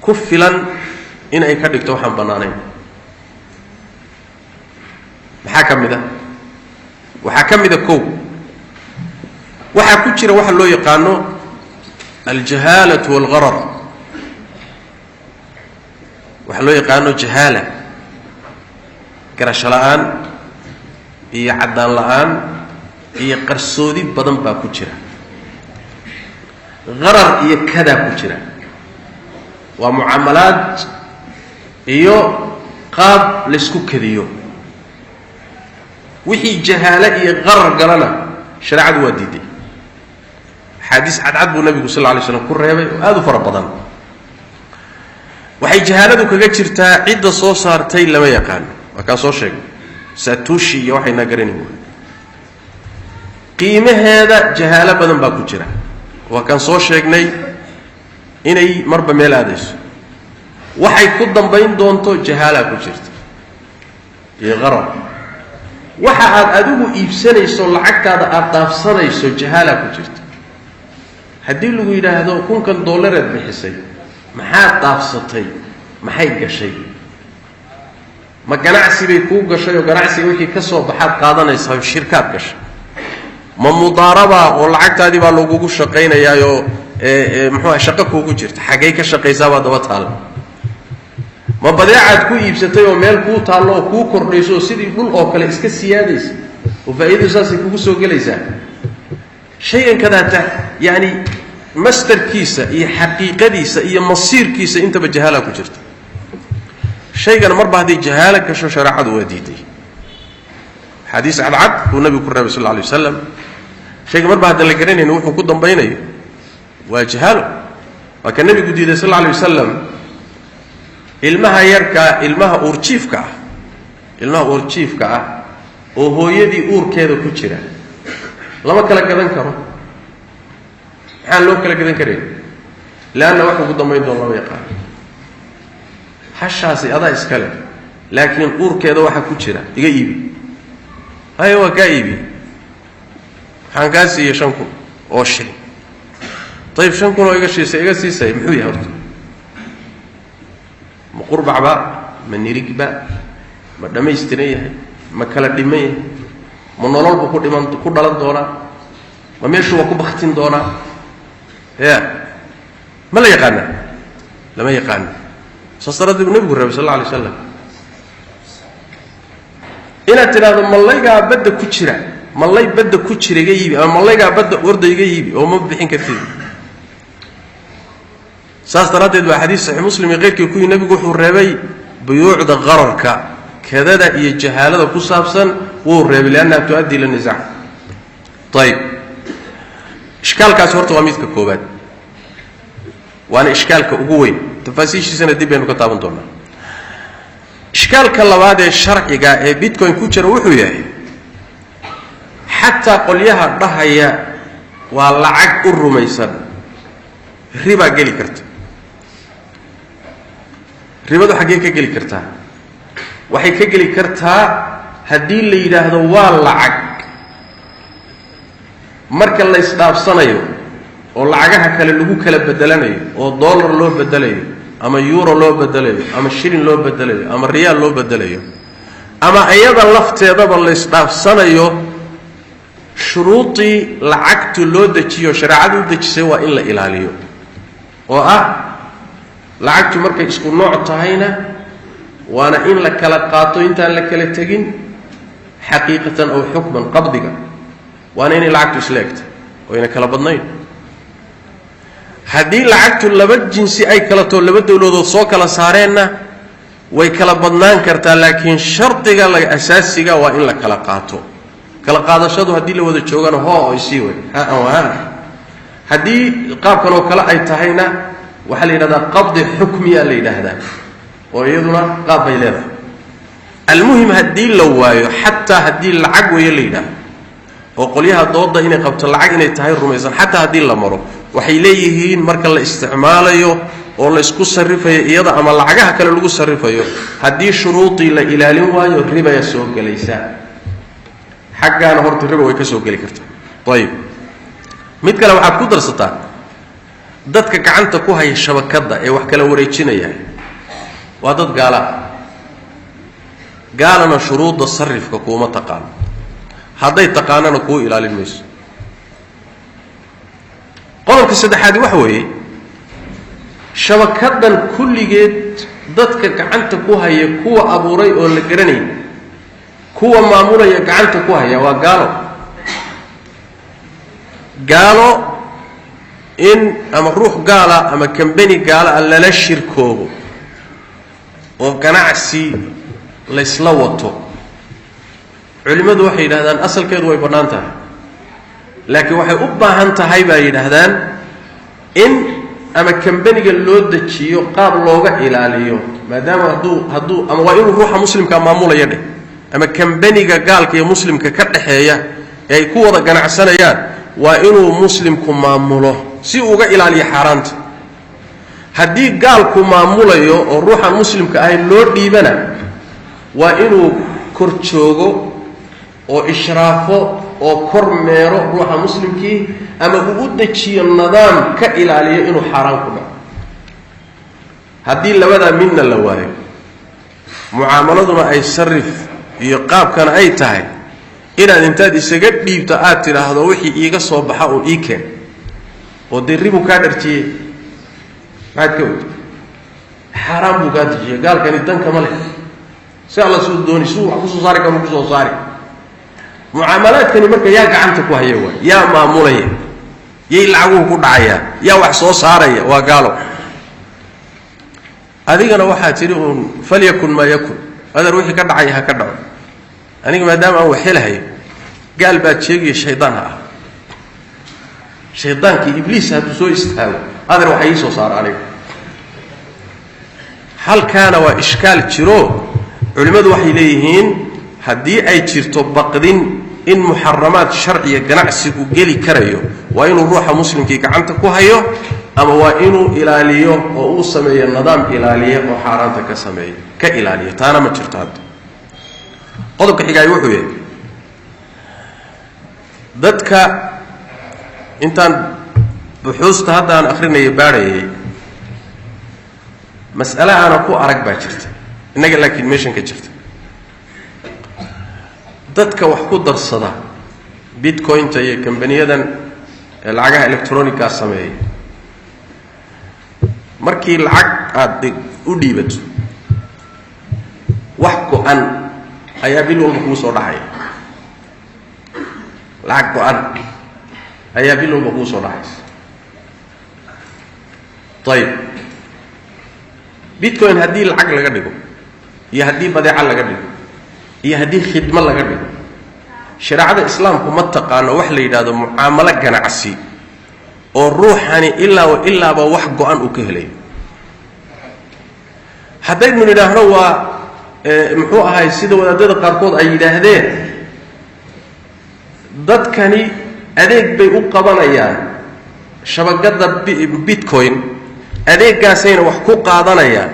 S1: ku filan in ay ka dhigto waxaan bannaanayn maxaa ka mid ah waxaa ka mid ah kow waxaa ku jira waxa loo yaqaano aljahaalatu walgharar waxa loo yaqaano jahaala garasho la'aan iyo caddaan la'aan iyo qarsoodi badan baa ku jira gharar iyo kadaa ku jira waa mucaamalaad iyo qaab laysku kadiyo wixii jahaala iyo gharar galana shareecadu waa diiday xadiis cadcad buu nabigu sallallahu alayhi wasallam ku reebay oo aad u fara badan waxay jahaaladu kaga jirtaa cidda soo saartay lama yaqaan waa ka soo sheegay satushi iyo waxayna garanayeen qiimaheeda jahaala badan baa ku jira waa kan soo sheegnay inay marba meel aadayso waxay ku dambayn doonto jahaala ku jirta iyo gharar waxa aad adigu iibsanayso lacagtaada aad dhaafsanayso jahaala ku jirta haddii lagu yiraahdo $1,000 bixisay maxaad dhaafsatay maxay gashay ma ganacsi bay ku gashay oo ganacsiga wixii ka soo baxaad qaadanaysaa shirkad gashay ma mudaaraba oo lacagtaadii baa lagugu shaqeynayaayo muxuu shaqo kuugu jirta xagee ka shaqeysaa daba taal ma badeecad ku iibsatay oo meel ku taalo oo ku kordhayso sidii dhul oo kale iska siyaadaysa oo faa'iido saasi kugu soo galaysaa shaygan kadaata yani mastarkiisa iyo xaqiiqadiisa iyo masiirkiisa intaba jahaala ku jirta shaygan marba hadii jahaala gasho shariicadu waa diiday xadiis cadcad uu nabigu ku reebay sallallahu alayhi wasallam shaygan marba hadii la garanayno wuxuu ku dambaynayo waa jahaalo waa ka nabigu diiday sallallahu alayhi wasallam ilmaha yarka ilmaha uurjiifka ah oo hooyadii uurkeeda ku jira lama kala gadan karo maxaan loo kala gadan karay laana wax ugu dambayn doon lama yaqaan hashaasi adaa iska leh laakiin uurkeeda waxa ku jira iga iibi hayo waa ka iibi waxaan kaa siiyey 5,000 oo shilin طيب 5,000 oo iga siisay muxuu yahay horta ma qurbacba ma nirigba ma dhamaystiran yahay ma kala dhiman yahay ma nololba ku dhalan doonaa ma meeshu waa ku baktin doonaa ma la yaqaana lama yaqaana saasarada nabigu rabbi sallallahu alayhi wasallam ina tiraado malayga badda ku jira malay badda ku jira iga yibi ama malayga badda ordayga yibi oo ma bixin kartid saasaradeed waa xadiis sahih muslim qeyrkii ku nabigu wuxuu reebay buyuucda qararka kadada iyo jahaalada ku saabsan wuu reebay laana tuaddi ila nisaa طيب ishkaalkaas horta waa midka koobaad waana ishkaalka ugu weyn tafaasiishiisana dib aynu ka taaban doonaa ishkaalka labaad ee sharciga ee bitcoin ku jira wuxuu yahay xataa qolyaha dhahaya waa lacag u rumaysan riba geli karta ribadu xagee ka geli kartaa waxay ka geli kartaa haddii la yidhaahdo waa lacag marka la isdhaafsanayo oo lacagaha kale lagu kala bedelanayo oo dollar loo bedelayo ama euro loo bedelayo ama shilin loo bedelayo ama riyaal loo bedelayo ama ayada lafteedaba la isdhaafsanayo shuruudii lacagtu loo dejiyo shariicadu u dejisay waa in la ilaaliyo oo ah lacagtu markay isku nooc tahayna waana in la kala qaato intaan la kala tegin xaqiiqatan oo xukman qabdiga waana in lacagtu isleegto oo ina kala badnayn haddii lacagtu laba jinsi ay kala too laba dawladood soo kala saareenna way kala badnaan kartaa laakiin shardiga asaasiga waa in la kala qaato kala qaadashadu haddii la wada joogana oo isii way haddii qaabkan oo kale ay tahayna waxa la yiraahdaa qabdi xukmiya la yiraahdaa oo iyaduna qaab bay leedahay almuhim haddii la waayo xataa haddii lacag weeye la yiraahdo oo qolyaha dooda inay qabto lacag inay tahay rumaysan xataa haddii la maro waxay leeyihiin marka la isticmaalayo oo la isku sarifayo iyada ama lacagaha kale lagu sarifayo haddii shuruudii la ilaalin waayo riba ay soo galaysa xaqaana horta riba way ka soo gali kartaa طيب mid kale waxa ku darsataa dadka gacanta ku haya shabakada ee wax kala wareejinaya waa dad gaalana shuruudda sarifka kuma taqaan hadday taqaanana ku ilaalin mayso qodobka saddexaad waxa weeye shabakadan kulligeed dadka gacanta ku haya kuwa abuuray oo la garanay kuwa maamulaya gacanta ku haya waa gaalo in ama ruux gaala ama company gaala la shirkoobo oo ganacsi la isla wato culimadu waxay yiraahdaan asalkeedu way banaan tahay laakiin waxay u baahan tahay baa yiraahdaan in ama company-ga loo dejiyo qaab looga ilaaliyo maadaama hadduu ama waa inuu ruuxa muslimka maamulaya ama company-ga gaalka iyo muslimka ka dhaxeeya ay ku wada ganacsanayaan waa inuu muslimku maamulo si uga ilaaliyo xaraanta haddii gaalku maamulayo oo ruuxa muslimka ah loo dhiibana waa inuu kor joogo oo ishraafo oo kormeero ruuxa muslimkii ama uu dejiyo nidaam ka ilaaliyo inuu xaraan ku dhaco haddii labada midna la waayo muaamaladuna ay sarif iyo qaabkana ay tahay inaad intaad isaga dhiibto aad tiraahdo wixii iiga soo baxa oo ii keen oo diribu ka dhartiyay maxaad ka wada xaraam buu ka dajiyay gaalkani danka ma leh si alla soo dooni suu wax ku soo saari karo ku soo saari muaamalaadkani marka yaa gacanta ku haya waa yaa maamulaya yay lacaguhu ku dhacaya yaa wax soo saaraya waa gaalo adigana waxaa tiri uun falyakun ma yakun adar wixii ka dhacay ha ka dhaco aniga maadaama aan wax helahay gaal baad sheegay shaydaan ah shaydaankii ibliis hadduu soo istaago adar waxa ii soo saara aniga halkaana waa ishkaal jiro culimmadu waxay leeyihiin haddii ay jirto baqdin in muxaramaad sharciya ganacsigu geli karayo waa inuu ruuxa muslimkii gacanta ku hayo ama waa inuu ilaaliyo oo uu sameeyo nidaam ilaaliya oo xaaraanta ka ilaaliyo taana ma jirto hadda qodobka xigaay wuxuu yahay dadka intaan buxuusta hadda aan akhrinayay baadhayay mas'ale aana ku arag baa jirta innaga laakiin meeshan ka jirta dadka wax ku darsada bitcointa iyo kambaniyadan lacagaha electroniga sameeyay markii lacag aad u dhiibato wax go'an ayaa bil walba kuu soo dhacaya lacag go'an ayaa bil walba kuu soo dhacaysa طيب bitcoin haddii lacag laga dhigo iyo haddii badeeca laga dhigo iyo haddii khidmo laga dhigo shareecada islaamku ma taqaano wax la yidhaahdo mucaamalo ganacsi oo ruuxani ilaaba wax go'an uu ka helayo haddaynu nidhaahno waa muxuu ahay sida wadaadada qaarkood ay yidhaahdeen dadkani adeeg bay u qabanayaan shabakadda bitcoin adeeggaasayna wax ku qaadanayaan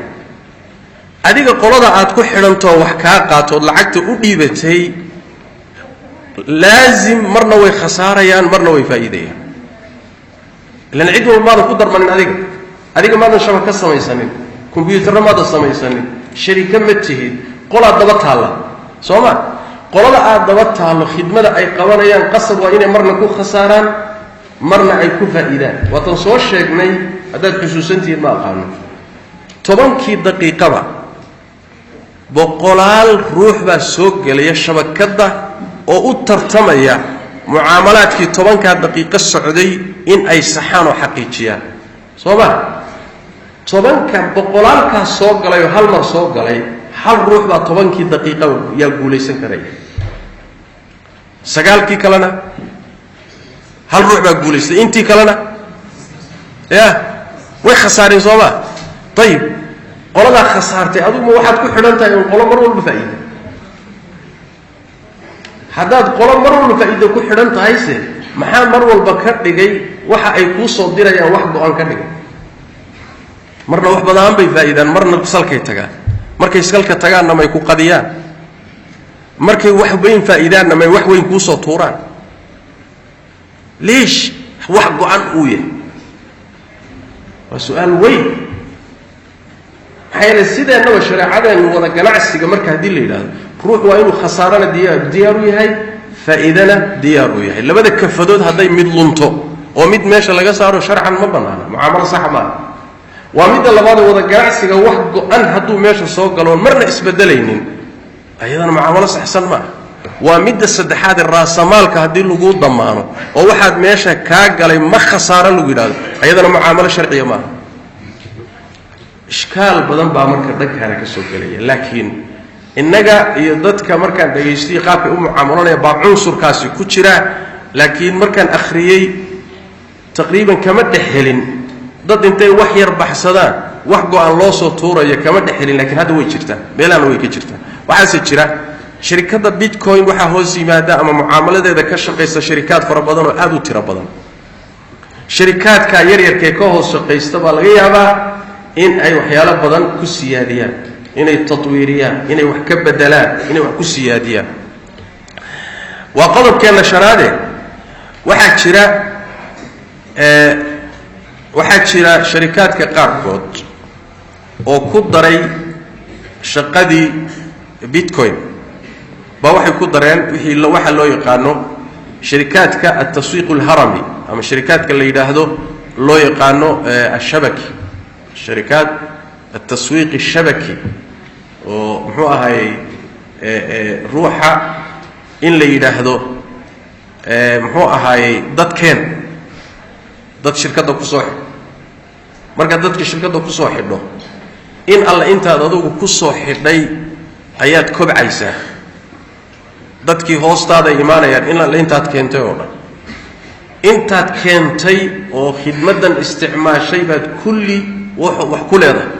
S1: adiga qolada aad ku xidhantoo wax kaa qaatood lacagta u dhiibatay laazim marna way khasaarayaan marna way faa'iidayaan ilan cid walba maadan ku darmanin adiga maadan shabaka samaysanin kombyuutarna maadan samaysanin sharika ma tihid qolaad daba taalla soo ma qolada aad daba taallo khidmada ay qabanayaan qasab waa inay marna ku khasaaraan marna ay ku faa'iidaan waatan soo sheegnay haddaad xusuusantihiin ma aqaano 10kii daqiiqaba boqolaal ruux baa soo gelaya shabakadda oo u tartamaya mucaamalaadkii 10kaa daqiiqo socday in ay saxaan oo xaqiijiyaan soo ma 10ka boqolaalkaas soo galay oo hal mar soo galay hal ruux baa 10kii daqiiqo yaa guulaysan karaya 9kii kalena hal ruux baa guulaystay intii kalena way khasaareen soo ma طيب qolada khasaartay adigu waxaad ku xidhan tahay qolo mar walba faa'iido haddaad qolo mar walba faa'iido ku xidhan tahay maxaa mar walba ka dhigay waxa ay kuu soo dirayaan wax go'an ka dhigay marna wax badan bay faa'iidaan marna salkay tagaan markay salka tagaanna may ku qadiyaan markay wax weyn faa'iidaanna may wax weyn kuu soo tuuraan leesh wax go'an uu yahay waa su'aal weyn maxay sideenaba shareecadan wada ganacsiga marka hadii la yiraahdo ruux waa inuu khasaarana diyaar u yahay faa'iidana diyaar u yahay labada kafadood haday mid lunto oo mid meesha laga saaro sharcan ma banaana mucaamalo sax ma waa mid labaad wada ganacsiga wax go'an haduu meesha soo galo marna isbedelaynin ayadana mucaamalo saxsan ma waa mid saddexaad raasamaalka hadii lagu damaano oo waxaad meesha ka galay ma khasaaro lagu yiraahdo ayadana mucaamalo sharciya ma ishkaal badan baa marka dhagkana ka soo galaya laakiin innaga iyo dadka markaan dhageystay qaabka u mucaamalanaya baa cunsurkaasi ku jira laakiin markaan akhriyay taqriiban kama dhaxelin dad intay wax yar baxsadaan wax go'an loo soo tuurayo kama dhaxelin laakiin hadda way jirtaa meelahan way ka jirtaa waxaase jira shirkadda bitcoin waxa hoos yimaada ama mucaamaladeeda ka shaqeysa shirkad fara badan oo aad u tiro badan shirkadka yaryarkee ka hoos shaqeysta baa laga yaabaa in ay waxyaalo badan ku siyaadiyaan inay tatwiiriyaan inay wax ka bedelaan inay wax ku siyaadiyaan waa qodobkeena shanaade waxaa jira shirkadka qaarkood oo ku daray shaqadii bitcoin ba waxay ku dareen wixii waxa loo yaqaano shirkadka at-taswiiq al-harami ama shirkadka la yiraahdo loo yaqaano ashabaki شركات التسويق الشبكي ومحوها هي روحها إن اللي يلاحظوا محوها هي ضد كين ضد شركات كسوح مركز ضد شركات كسوح له إن الله أنت ضدك كسوح لي آيات كب عيسى ضد كي هوست هذا إيمانه يعني إن الله أنت كنتي ولا أنت كنتي وخدمة استعمال شيء بعد كل wax ku leedahay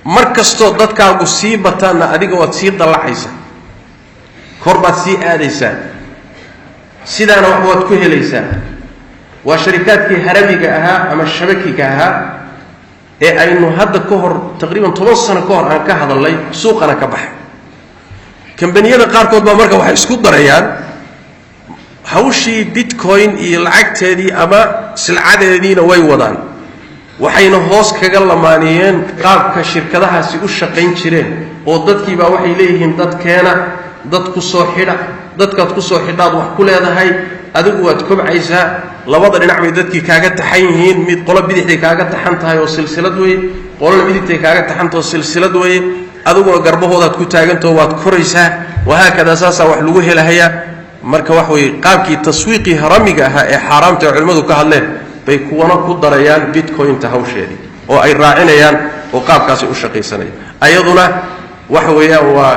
S1: markastoo dadkaagu sii bataanna adiga waad sii dallacaysaa kor baad sii aadaysaa sidaana wax waad ku helaysaa waa sharikaadkii haramiga ahaa ama shabakiga ahaa ee aynu hadda ka hor taqriiban 10 sano ka hor aan ka hadalnay suuqana ka baxay kambaniyada qaarkood baa marka waxay isku darayaan hawshii bitcoin iyo lacagteedii ama silcadeediina way wadaan waxayna hoos kaga lamaaniyeen qaabka shirkadahaasi u shaqayn jireen oo dadkii baa waxay leeyihiin dadkeena dad ku soo xidha dadkaad ku soo xidhaad wax ku leedahay adigu waad kobcaysaa labada dhinac bay dadkii kaaga taxan yihiin mid qolo bidixday kaaga taxan tahay oo silsilad weeye qolona midigtay kaaga taxantoo silsilad weeye adiguna garbahoodaad ku taagantoo waad koraysaa wahaakada saasaa wax lagu helahayaa marka wax weeye qaabkii taswiiqii haramiga ahaa ee xaaraamta ee culimmadu ka hadleen bay kuwana ku darayaan bitcointa hawsheedii oo ay raacinayaan oo qaabkaasi u shaqaysanayaan ayaduna waxa weeyaan waa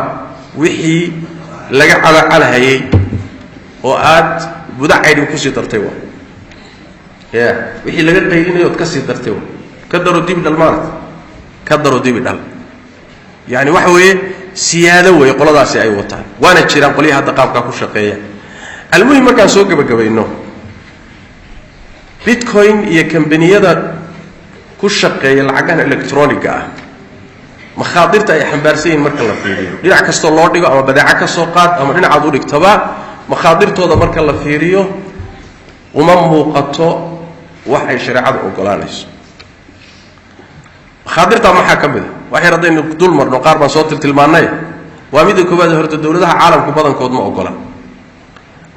S1: wixii laga calacalahayay oo aad budacaydin ku sii dartay waa wixii laga qaylinayo oo ka sii dartay waa ka daro dibi dhalmaanad ka daro dibi dhal yani waxa weeye siyaado weeye qoladaasi ay wataan waana jiraan qoliyaha hadda qaabkaa ku shaqeeya almuhim markaan soo gabagabayno bitcoin iyo kambaniyada ku shaqeeya lacagahan electroniga ah makhaadirta ay xambaarsan yihiin marka la fiiriyo dhinac kastoo loo dhigo ama badeeco ka soo qaad ama dhinacaad u dhigtaba makhaadirtooda marka la fiiriyo uma muuqato wax ay shareecadu ogolaanayso makhaadirtaa maxaa ka mid a wax yar haddaynu dul marno qaar baan soo tilmaannay waa midda koowaad horta dowladaha caalamku badankood ma ogola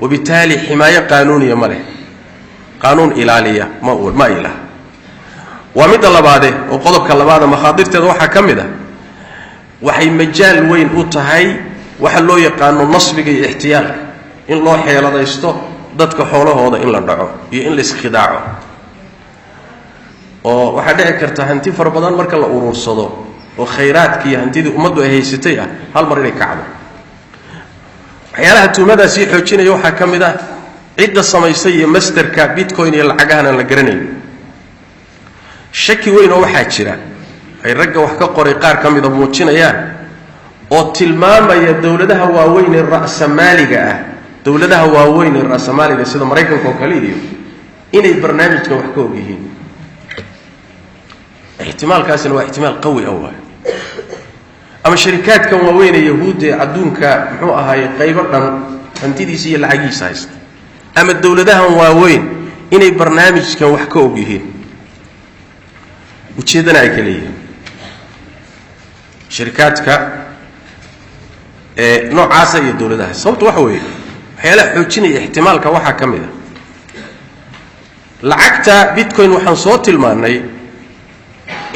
S1: wabitaali ximaayo qaanuuniya ma leh qaanuun ilaaliya ma ilaha waa midda labaade oo qodobka labaada makhaadirteeda waxaa ka mid a waxay majaal weyn u tahay waxa loo yaqaano nasbiga iyo ixtiyaalka in loo xeeladaysto dadka xoolahooda in la dhaco iyo in la iskhidaaco oo waxaa dhici karta hanti fara badan marka la uruursado oo khayraadkii iyo hantidii ummaddu ay haysatay ah hal mar inay kacdo waxyaalaha tuumadaa sii xoojinaya waxaa ka mid ah cidda samaysay iyo masterka bitcoin iyo lacagahan aan la garanayn shaki weyn oo waxaa jira ay ragga wax ka qoray qaar ka mida muujinayaan oo tilmaamaya dowladaha waaweyn ee ra'samaaliga ah dowladaha waaweyn ee ra'samaaliga sida maraykanka oo kale iyo inay barnaamijkan wax ka og yihiin ihtimaalkaasina waa ihtimaal qawi awaa ama sharikaadkan waaweyn ee yahuudda ee adduunka muxuu ahaayey qaybo dhan hantidiisa iyo lacagiisa haysta ama dowladahan waaweyn inay barnaamijkan wax ka og yihiin ujeedana ay kala yihiin shirkaadka noocaasa iyo dowladaha sababtu waxa weeye waxyaalaha xoojinaya ixtimaalka waxaa ka mid a lacagta bitcoin waxaan soo tilmaannay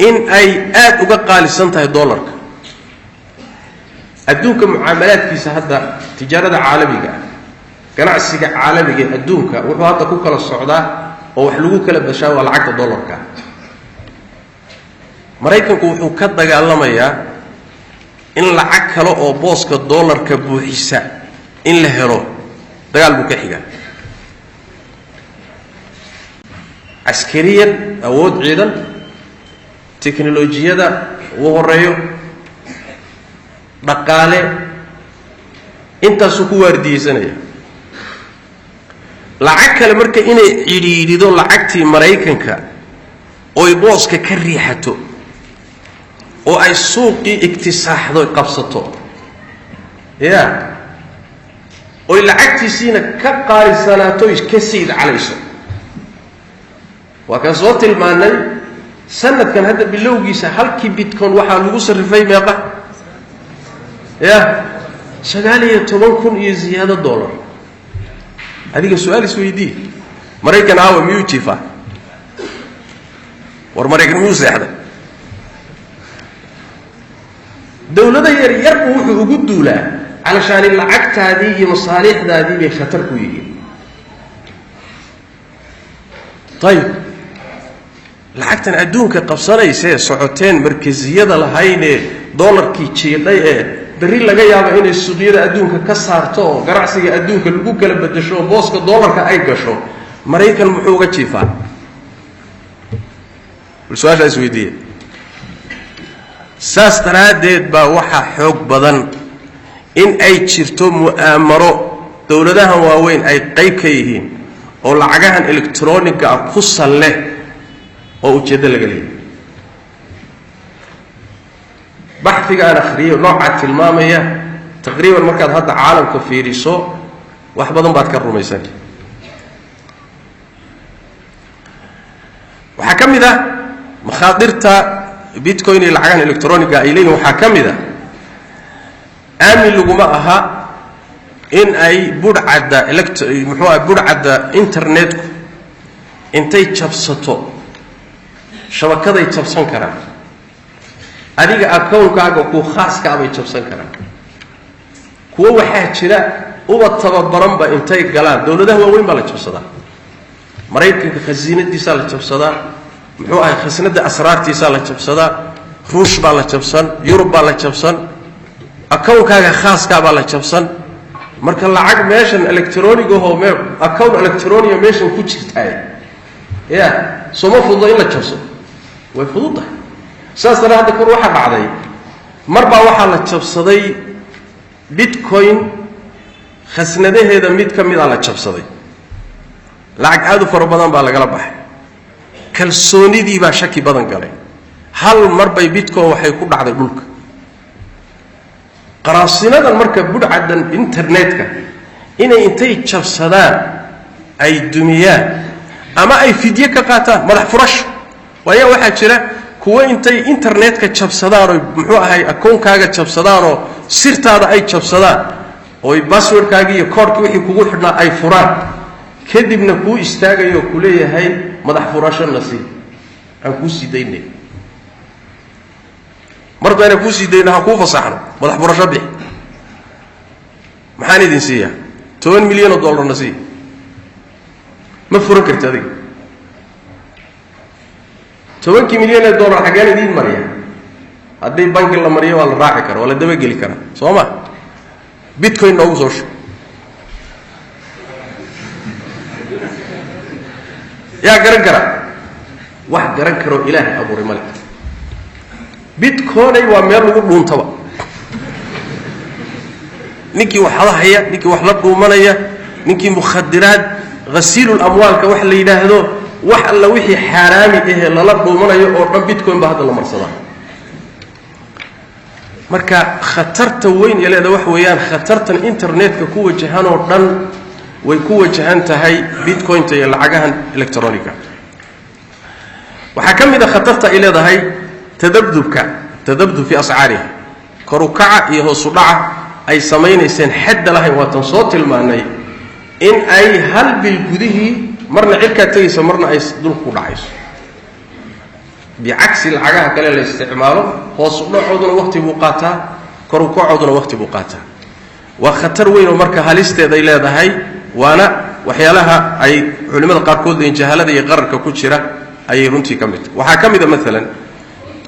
S1: in ay aad uga qaalisan tahay dollarka adduunka mucaamalaadkiisa hadda tijaarada caalamiga ah ganacsiga caalamiga ee adduunka wuxuu hadda ku kala socdaa oo wax lagu kala bashaa waa lacagta dollarka maraykanku wuxuu ka dagaalamayaa in lacag kale oo booska dollarka buuxisa in la helo dagaal buu ka xigaa askariyan awood ciidan teknolojiyada ugu horeeyo dhaqaale intaasuu ku waardiyeysanaya lacag kale marka inay cidhiidhido lacagtii maraykanka oy booska ka riixato oo ay suuqii iktisaaxdo qabsato ya oy lacagtiisiina ka qaalisanaato ka siid calayso waa kan soo tilmaanay sanadkan hadda bilowgiisa halkii bitcoin waxaa lagu sarrifay meeqa ya 19,000 iyo ziyaado dollar adiga su'aal isweydii maraykan aawa miyuu jiifaa war maraykan miyuu seexday dowlada yar yar wuxuu ugu duulaa علشان العقد هذه مصالح هذه بخطر كويه طيب العقد أدونك قبصانيسه سعوتين مركزية لهين دولار كي تشيداي بري laga yaabo in suuqyada adduunka ka saarto ganacsiga adduunka lagu kala bedesho booska dollarka ay gasho maraykan muxuu uga jiifaa su'aasha isweydiiyay ساستراديد با وحا حوق بدن إن أي جرتو مؤامرو دولدها واوين أي قيب كيهين أو لعقاها إلكترونيكا قصة له أو جدا لقليل بحثي أنا خريو نوعة المامية تقريبا مركز هذا عالم كفيري سو واحد بدن بعد كرر ميسان وحكم ذا مخاطرتا بيتكوين العجان الإلكترونيكا إليه وحكم ذا آمن لجماعها إن أي برعد برعد إنترنت إنتي تشبسطو شبكة يتشبسون كرا أديك أكون كاغو كو خاص كابي تشبسون كرا كو واحد شلا هو التبرم بإنتي قلان دولة هو وين بلا تشبسطا مريض كخزينة دي سالة تشبسطا محوها خزينة أسرار دي سالة تشبسطا روش بلا تشبسون يوروب بلا تشبسون أكون كاغا خاص كابلا تشبسون marka lacag meeshan electronic oo meel account electronic meeshan ku jirtay soo ma fududa in la jabso way fududa saasana hadda kor waxa dhacday marba waxa la jabsaday bitcoin khasnadaheeda mid kamid ah la jabsaday lacag aad u fara badan baa laga la baxay kalsoonidii baa shaki badan galay hal marbay bitcoin waxay ku dhacday dhulka qaraasinadan marka budcadan internetka inay intay jabsadaan ay dumiyaan ama ay fidye ka qaataan madax furash waya waxa jira kuwa intay internetka jabsadaan oo muxuu ahay akoonkaaga jabsadaan oo sirtaada ay jabsadaan oo passwordkaaga iyo code-ka wixii kugu xidhnaa ay furaan kadibna ku istaagayo ku leeyahay madax furasho nasiib aan ku sideynay marba inay ku sideeyna ha ku fasaxno madax furasho bixi maxaan idin siiyaa $10 milyan nasiib ma furan kartid adiga $10 milyan xagaan idin mariya haddii banki la mariyo waa la raaci karaa waa la daba geli karaa soo ma bitcoin noogu soo shu yaa garan kara wax garan karo ilaahay abuuray male bitcoin waa meel lagu dhuuntaba ninkii wax haya ninkii wax la dhuumanaya ninkii mukhadiraad ghasiilul amwaalka wax la yiraahdo wax alla wixii xaraami ah la dhuumanayo oo dhan bitcoin ba hadda la marsadaa marka khatarta weyn ee leedahay wax weeyaan khatartan internetka ku wajahan oo dhan way ku wajahan tahay bitcoin iyo lacagahan electronica waxa kamid ah khatarta ay leedahay تذبذب في أسعارها كركعة يهوسدعة أي سمين إنسان حد لها وتنصوت المعنى إن أي هل بالجده مرنا عركة تيس مرنا أي دول كودعيس بعكس العجاء كلا الاستعماله هوسدعة عودنا وقت بقاتا كركعة عودنا وقت بقاتا وخطر وين ومركها هالست ذي لا ذهي وأنا وحيالها أي علماء القاركود إن جهالة يغرر كوتشرة أي رنتي كمت وحكم إذا مثلا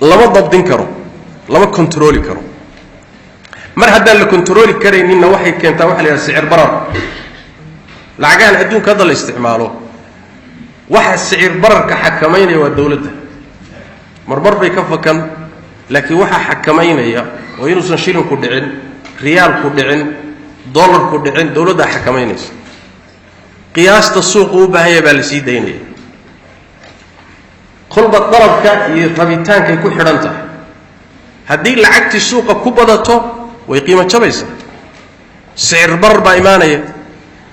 S1: لما ضبطين كرو لما كنترولي كرو مر هذا اللي كنترولي كرين إنه واحد كان توحل إلى سعر برر العجان أدون كذا الاستعماله واحد سعر برر كحكمين والدولة مربر بيكفى كم لكن واحد حكمين يا وينوسن شيلن كودعين ريال كودعين دولار كودعين دولة حكمين قياس السوق وبهي بالسيديني قلب الطلب كربيتان كي يكون حرنته هذه لعقت السوق كبدته ويقيمة شبيسة سعر بر بإيمانية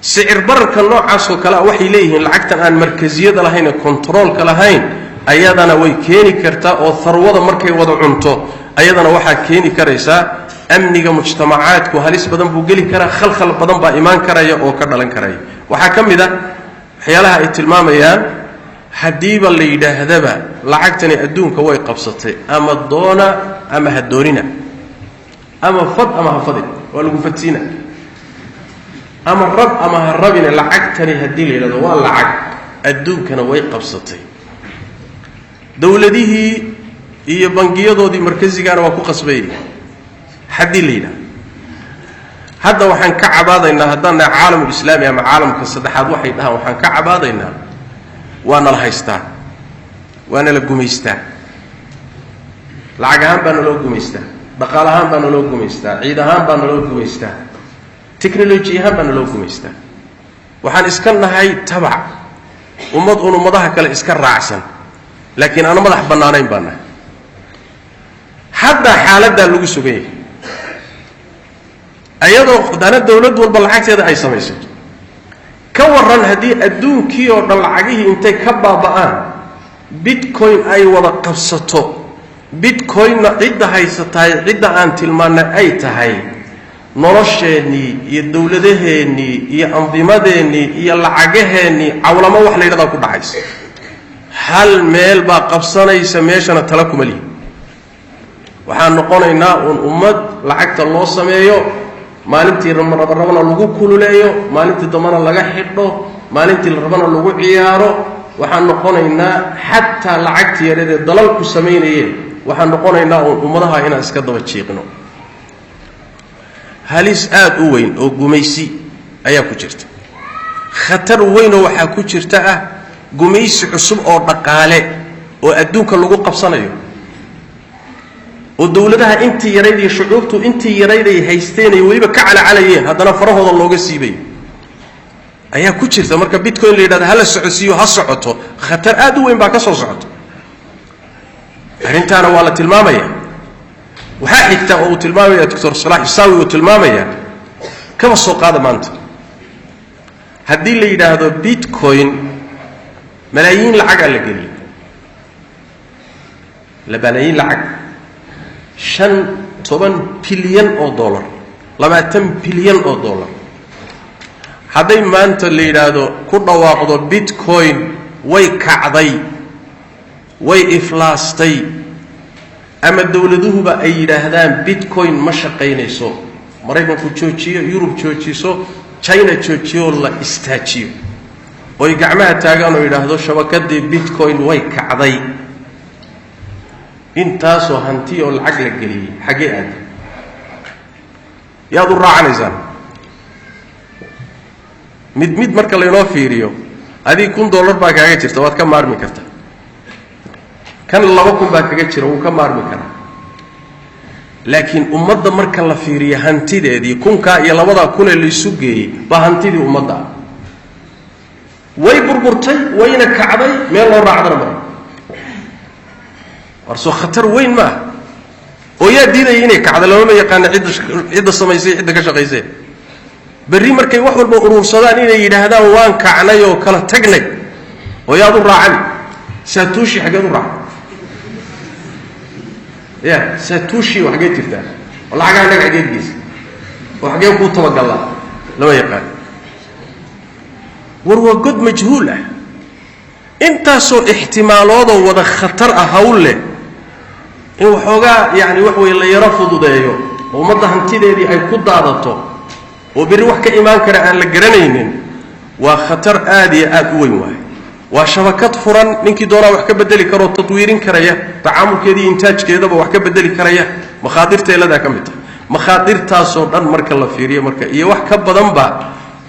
S1: سعر بر كالنوع عصو كلا وحي ليه لعقت الآن مركزية لهين كنترول كلاهين أيضا ويكيني كرتا أو ثروة مركي وضعنته أيضا وحا كيني كريسا أمني مجتمعات وهاليس بدن بوغلي كرا خلخل بدن بإيمان كرايا أو كردلن كرايا وحا كم إذا حيالها اتلماميا حديبا اللي يدهدبا لعقتني أدونك وي قبصتي أما الدونة أما هدورنا أما فض أما هفضل ولا قفتينا أما الرب أما هالربنا لعقتني هديلي لدوال لعق أدونك وي قبصتي دولته هي بنقيضو دي مركزي كانوا وكو قصبيني حدي لينا هذا وحن كعب هذا إن هذا عالم الإسلامي أما عالم كالصدحات وحيد ها وحن كعب هذا إن وانا الهيستان وانا القميستان lacagahan baa naloo gumaystaa dhaqaalahaan baa naloo gumaystaa ciid ahaan baa naloo gumaystaa technology ahaan baa naloo gumaystaa waxaan iska nahay tabac ummadaha kale iska raacsan laakiin aan madax bannaanayn baa nahay hadda xaaladdaa lagu sugan yahay ayadoo dana dawlad walba lacagteeda ay samaysato ka waran haddii adduunkii oo dhan lacagihii intay ka baaba'aan bitcoin ay wada qabsato bitcoinna cidda haysatahay cidda aan tilmaannay ay tahay nolosheennii iyo dawladaheennii iyo andimadeennii iyo lacagaheennii cawlamo wax la yidhahdaa ku dhacaysa hal meel baa qabsanaysa meeshana tala kuma lihi waxaan noqonaynaa ummad lacagta loo sameeyo maalintii rabana lagu kululeeyo maalintii dambana laga xidho maalintii la rabana lagu ciyaaro waxaan noqonaynaa xataa lacagtii yareed ee dalalku samaynayeen waxaan noqonaynaa ummadaha inaan iska daba jiiqno halis aad u weyn oo gumaysi ayaa ku jirta khatar weyn oo waxaa ku jirta ah gumaysi cusub oo dhaqaale oo adduunka lagu qabsanayo oo dawladaha intii yarayd iyo shucuubtu intii yarayd ay haysteen ay weliba ka calacalayeen haddana farahooda looga siibay ayaa ku jirta marka bitcoin la yidhahdo hala socodsiiyo ha socoto khatar aad u weyn baa ka soo socota arrintaana waa la tilmaamaya waxaa xigta oo uu tilmaamaya doctor Salaah Isaawi uu tilmaamaya kama soo qaada maanta haddii la yidhaahdo bitcoin malaayiin lacag la geliyo malaayiin lacag 15 bilyan oo dollar 20 bilyan oo dollar hadday maanta la yidhaahdo ku dhawaaqdo bitcoin way kacday way iflaastay ama dawladuhuba ay yidhaahdaan bitcoin ma shaqaynayso maraykanku joojiyo yurub joojiso china joojiyo la istaajiyo oy gacmaha taagaan oo yidhaahdo shabakadii bitcoin way kacday intaasoo hanti oo lacag la geliyey xagee aad yaad u raacanaysaan mid marka laynoo fiiriyo adii $1,000 baa kaaga jirta waad ka maarmi kartaa kan 2,000 baa kaga jira wuu ka maarmi karaa laakiin ummadda marka la fiiriyo hantideedii 1,000 iyo 2,000 la isu geeyey baa hantidii ummadda way burburtay wayna kacday meel loo raacdana ma warso khatar weyn ma oo yaa diiday inay kacdo lama yaqaan cidda samaysay cidda ka shaqaysay bari markay wax walba urursadaan inay yiraahdaan waan kacnay oo kala tagnay oo yaad u raacan satushi xageed u raacan ya satushi waxageed jirtaa wallahi anaga xageed gees oo xageed ku tabagala lama yaqaan warwa god majhuul ah intaasoo ihtimaaloodo wada khatar ah hawle in waxoogaa yani wax way la yara fududeeyo ummadda hantideedii ay ku daadato oo biri wax ka imaan kara aan la garanaynin waa khatar aad iyo aad u weyn waay waa shabakad furan ninkii doonaa wax ka bedeli karo tadwiirin karaya tacaamulkeedii intaajkeedaba wax ka bedeli karaya makhadirteelada ka mid tahay makhadirtaasoo dhan marka la fiiriyo marka iyo wax ka badan ba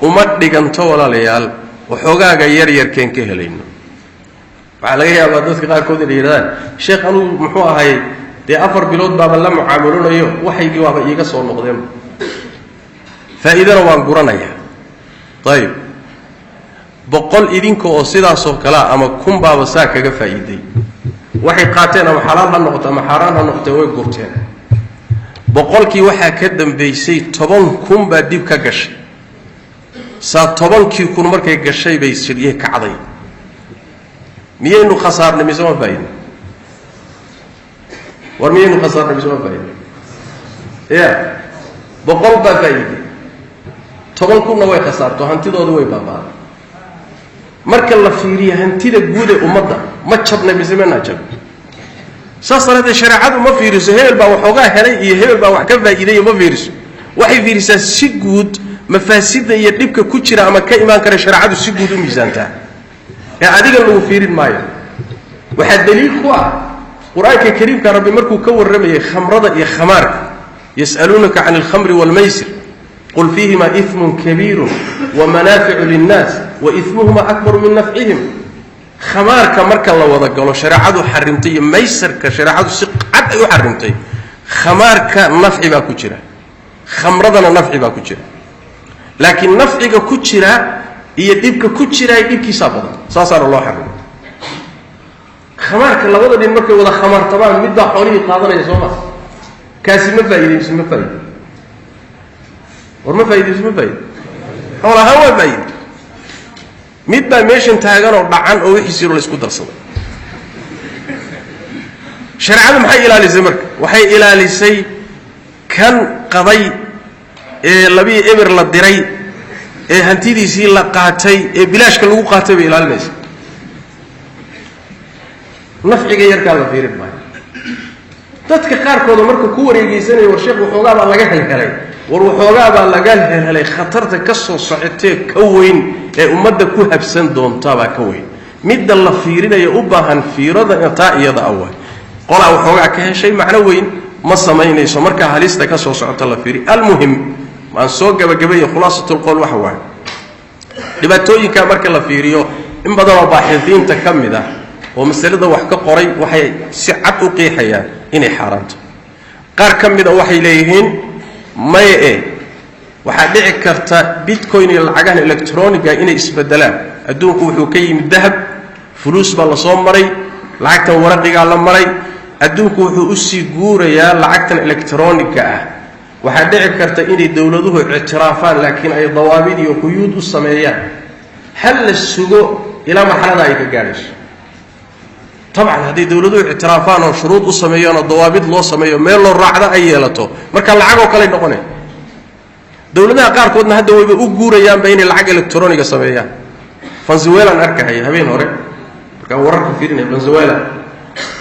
S1: uma dhiganto walaalayaal waxoogaaga yar yar keen ka helayno waxa laga yaabaa dadka qaarkood inay yiraahdaan sheekh anu muxuu ahay dee 4 bilood baaba la mucaamiloonayo waxaygii waaba iiga soo noqdeen faa'iidana waan guranayaa طيب boqol idinka oo sidaas oo kala ama kun baaba saa kaga faa'iiday waxay qaateen ama xalaal ha noqoto ama xaraan ha noqoto way gurteen boqolkii waxa ka dambeysay 10,000 baa dib ka gashay saa 10,000 markay gashay bay sidii kacday miyaynu khasaarnay mise ma faa'iido war miyaynu khasaarnay mise ma faa'iido ya boqol baa faa'iiday 10,000 way khasaarto hantidoodu way baabaaday marka la fiiriyo hantida guud ee ummadda ma jabnay mise ma jab saasarada shariicadu ma fiiriso hebel baa waxoogaa helay iyo hebel baa wax ka faa'iiday ma fiiriso waxay fiirisaa si guud mafaasida iyo dhibka ku jira ama ka imaan kara shariicadu si guud u miisaantaa ee adiga lagu fiirin maayo waxa daliil ku ah quraanka kariimka rabbi markuu ka warramayay khamrada iyo khamaarka yasalunaka 'anil khamri wal maysir قل فيهما إثم كبير ومنافع للناس وإثمهما أكبر من نفعهم khamaarka marka la wada galo shariicadu xarimtay iyo maysarka shariicadu si cad ay u xarimtay khamaarka nafci baa ku jira khamradana nafci baa ku jira laakiin nafciga ku jira iyo dhibka ku jira dhibkiisa badan saasaana loo xarimay khamaarka labada dhin markay wada khamaartabaan midda xoolihii qaadanaya soo ma kaasi ma faa'iideyso ma faa'iido war ma faa'iideyso ma faa'iido xoolaha waa faa'iido mid baa meeshan taagan oo dhacan oo wixii la isku darsaday shariicadu maxay ilaalisay marka waxay ilaalisay kan qaday ee labii eber la diray ee hantidiisii la qaatay ee bilaashka lagu qaatay bay ilaalinaysaa nafciga yarkaa la fiirin maayo dadka qaarkooda marka ku wareegeysanaya war sheekh waxoogaa baa laga helhelay war waxoogaa baa laga helhelay khatarta ka soo socotee ka weyn ee ummadda ku habsan doontabaa ka weyn midda la fiirinaya u baahan fiirada taa iyada awal qolaa waxoogaa ka heshay macno weyn ma samaynayso markaa halista ka soo socota la fiiri almuhim waan soo gabagabeeyey khulaasatul qowl waxa waaye dhibaatooyinka marka la fiiriyo in badan oo baaxidiinta ka mid ah oo masalada wax ka qoray waxay si cad u qeexayaan inay xaaraanto qaar ka mid ah waxay leeyihiin maye waxaa dhici karta bitcoin iyo lacagahan electroniga inay isbedelaan adduunku wuxuu ka yimid dahab fuluus baa la soo maray lacagtan waraqigaa la maray adduunku wuxuu usii guurayaa lacagtan electroniga ah waxaa dhici karta inay dowladuhu ictiraafaan laakiin ay dawaabid iyo quyuud u sameeyaan hal la sugo ilaa marxalada ay ka gaadhayso طبعا هذه دولته اعترافان وشروط وسميان الضوابط لو سميو ميل لو راعده اي يلاتو marka lacag oo kale noqonay dawladaha qaar koodna hadda way u guurayaan bayna lacag elektrooniga sameeyaan Venezuela arkay habeen hore marka wararka fiirinay Venezuela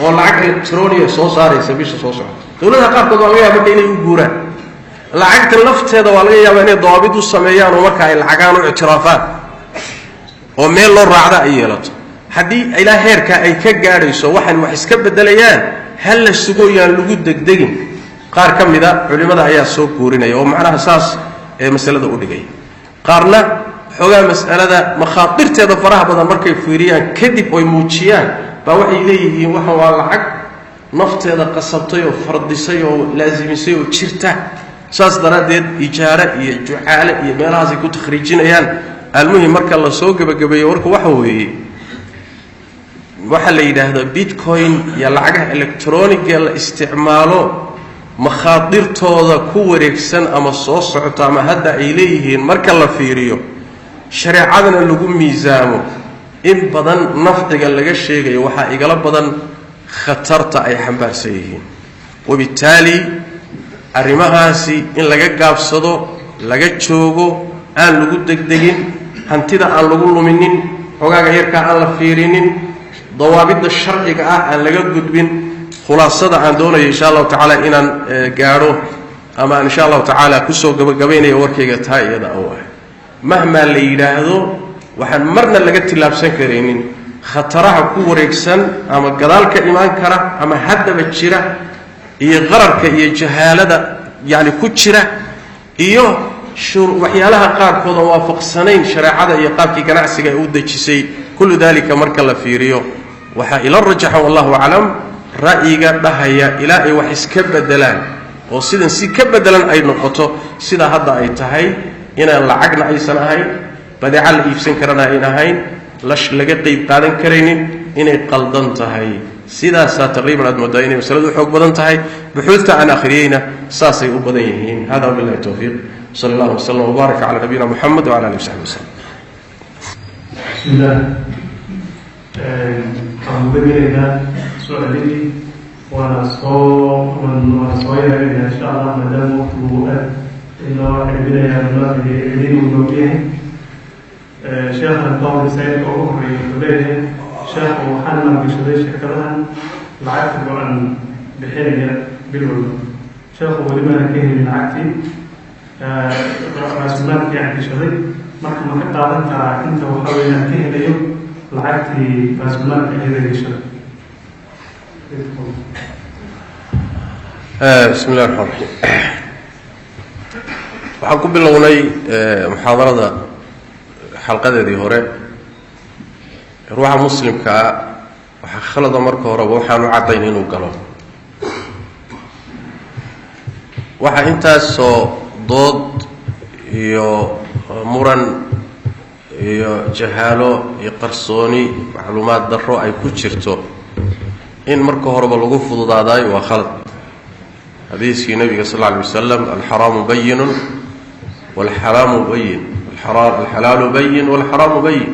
S1: oo lacag elektrooniga soo saaraysa bisha soo socota dawladaha qaar kood waa laga yaabaa inay u guuraan lacagta lafteeda waa laga yaabaa inay dawaabid u sameeyaan oo marka ay lacagaan u ictiraafaan oo meel loo raacda ay yeelato haddii ilaa heerka ay ka gaadhayso waxaan wax iska bedelayaan hal la sugooyaan lagu degdegin qaar ka mid ah culimada ayaa soo guurinaya oo macnaha saas ee masalada u dhigay qaarna xogaa masalada makhaaqirteeda faraha badan markay fiiriyaan kadib oo muujiyaan baa waxay leeyihiin waxa waa lacag nafteeda qasabtay oo fardisay oo laazimisay oo jirta saas daraadeed ijaara iyo jucaale iyo meelahaas ay ku takhriijinayaan almuhim marka la soo gabagabeeyo warka waxa weeye waxa la yiraahdo bitcoin ya lacagaha electroniga la isticmaalo makhaaqirtooda ku wareegsan ama soo socota ama hadda ay leeyihiin marka la fiiriyo shariicadana lagu miisaamo in badan nafciga laga sheegayo waxa igala badan khatarta ay xambaarsan yihiin wabitaali arimahaasi in laga gaabsado laga joogo aan lagu degdegin hantida aan lagu luminin xogaaga yarka aan la fiirinin ضوابط الشرعيه ان laga gudbin khulaasada aan doonayo insha Allah ta'ala inaan gaaro ama insha Allah ta'ala ku soo gabagabeynay warkayga taa iyada oo mahma la yiraahdo waxaan marna laga tilaabsan kareenin khataraha ku wareegsan ama gadaalka iman kara ama haddaba jira iyo qararka iyo jahaalada yaani ku jira iyo waxyaalaha qaar kooda waafaqsanayn shariicada iyo qaabkii ganacsiga ay u dajisay kullu dalika marka la fiiriyo waxa ila rajaxa wallahu aalam ra'yiga dhahaya ila ay wax iska bedelaan oo sidan si ka bedelan ay noqoto sida hadda ay tahay inaan lacagna aysan ahayn badeeca la iibsan karana ay ahayn laga qayb qaadan kareenin inay qaldan tahay sidaas taqriiban aad moodaa inay masaladu xoog badan tahay buxuuta aan akhriyayna saasay u badan yihiin hada billahi tawfiiq sallallahu alayhi wa sallam wa baraka ala nabiyina muhammad wa ala alihi wa sahbihi
S2: bismillah alhamdulillah su'alini وانا صغير ان شاء الله ما دام وقته انه ربنا يعلمنا في الدين والنبي شيخ الطاوله سيد اوه يقول شيخ محمد بشدي شكرا لعبت عن بحيره بالولد شيخ ولما كان من عقتي رسمات يعني شدي marka ma ka qaadan karaa inta waxa weeyaan ka helayo lacagtii rasuulka helayay
S1: بسم الله الرحمن الرحيم waxaan ku bilownay muhaadarada xalqadeedii hore ruuxa muslimkaa waxaa khalada marka horeba waxaanu caddayn inuu galo. waxaa intaasoo dood iyo muran iyo jahaalo iyo qarsooni macluumaad darro ay ku jirto in marka horeba lagu fududaadayo waa khalad. xadiiskii nabiga sal alla alay wasalam alxaraamu bayinun waalxaraamu bayin, alxalaalu bayin waalxaraamu bayin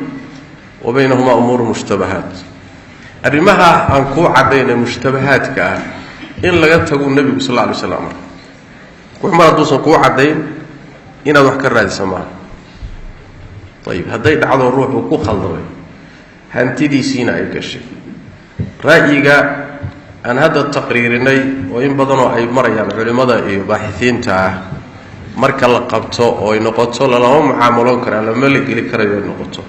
S1: wa baynahumaa umuuru mushtabahaat. arrimaha aan kuu caddaynay mushtabahaadka ah in laga tagu nebigu sal alla alay slam marka mar hadduusan kuu caddayn inaad wax ka raadisa maaha. ayib hadday dhacdo ruuxuu ku khaldamay hantidiisiina ay gashay, ra'yiga aan hadda taqriirinay oo in badanoo ay marayaan culimmada iyo baaxifiinta ah marka la qabto oo ay noqoto lalama mucaamaloon karaan, lama la geli karayo ay noqoto,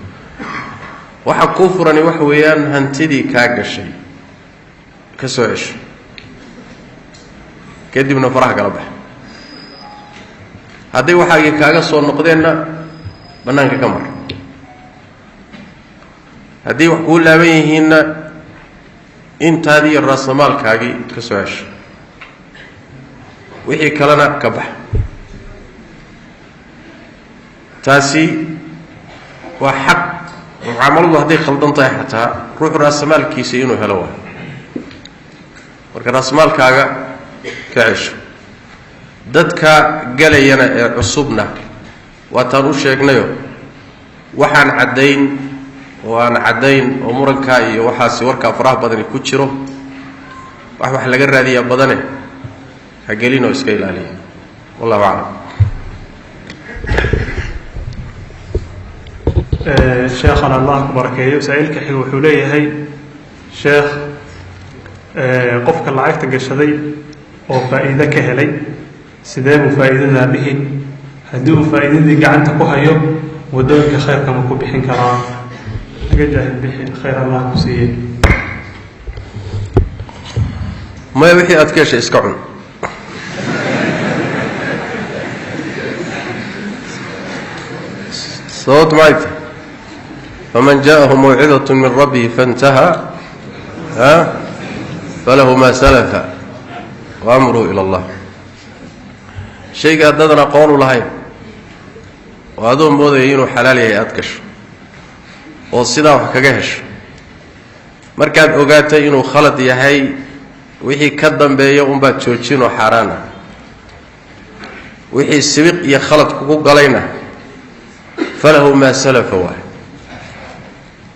S1: waxa kuu furani waxa weeyaan hantidii kaa gashay ka soo cesho, kadibna faraha kala baxa. hadday waxaagii kaaga soo noqdeenna bannaanka ka mar. haddii wax kuu laaban yihiinna intaadii iyo raasamaalkaagii ka soo cesho, wixii kalena ka baxa. taasi waa xaq. mucaamaladu hadday khaldan tahay xataa ruuxu raasamaalkiisa inuu helo waa. marka raasamaalkaaga ka cesho. dadka galayana ee cusubna waataan u sheegnayo waxaan caddayn oo aan caddayn oo murankaa iyo waxaasi warkaa faraha badani ku jiro, wax laga raadiyaa badane ha gelinoo iska ilaaliya. wallahu aclam.
S2: sheekhana allah ku barakeeyo. saa-iilka xiga wuxuu leeyahay sheekh, qofka lacagta gashaday oo faa'iido ka helay sidee buu faa'iidadaa dhihi? haddii uu faa'iidadii gacanta ku hayo waddooyinka khayrka ma ku bixin karaa? naga jaahil bixi, khayr allah ku siiyey.
S1: maya wixii aad ka heshay iska cun. sababtu maxay tahay? faman jaءahu mawcidaة min rabbihi faاntahaa falahu ma salafa waamruhu ilى اllah. shayga haddaadan aqoon u lahayn oo adoo moodaya inuu xalaal yahay aada gasho oo sidaa wax kaga hesho, markaad ogaatay inuu khalad yahay wixii ka dambeeya unbaad joojin oo xaaraan ah. wixii sibiq iyo khalad kugu galayna falahu maa salafa waay.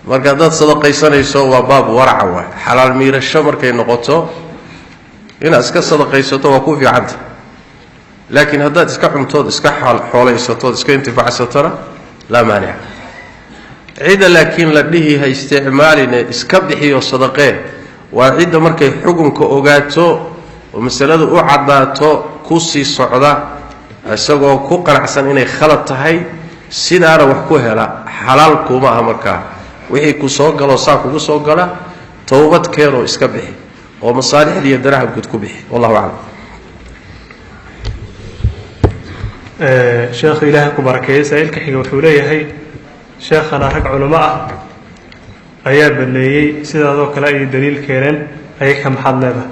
S1: marka haddaad sadaqaysanayso waa baab waraca waay. xalaal miirasho markay noqoto inaad iska sadaqaysato waa ku fiicanta, laakiin haddaad iska cuntood iska xoolaysatood iska intifacsatona laa maanica. cidda laakiin la dhihi ha isticmaaline iska bixiyo sadaqee waa cidda markay xukunka ogaato oo masaladu u caddaato ku sii socda isagoo ku qanacsan inay khalad tahay, sidaana wax ku hela. xalaal kuuma aha markaa. wixii ku soo galoo saa kugu soo gala towbad keenoo iska bixi oo masaalixda iyo danaha guud ku bixi. wallahu aclam.
S2: sheekhu ilaahay ku barakeeyey. saa-iilka xiga wuxuu leeyahay sheekhana rag culamo ah ayaa balleeyey sidaadoo kale ayay daliil keeneen, ayaga maxaad leedahay?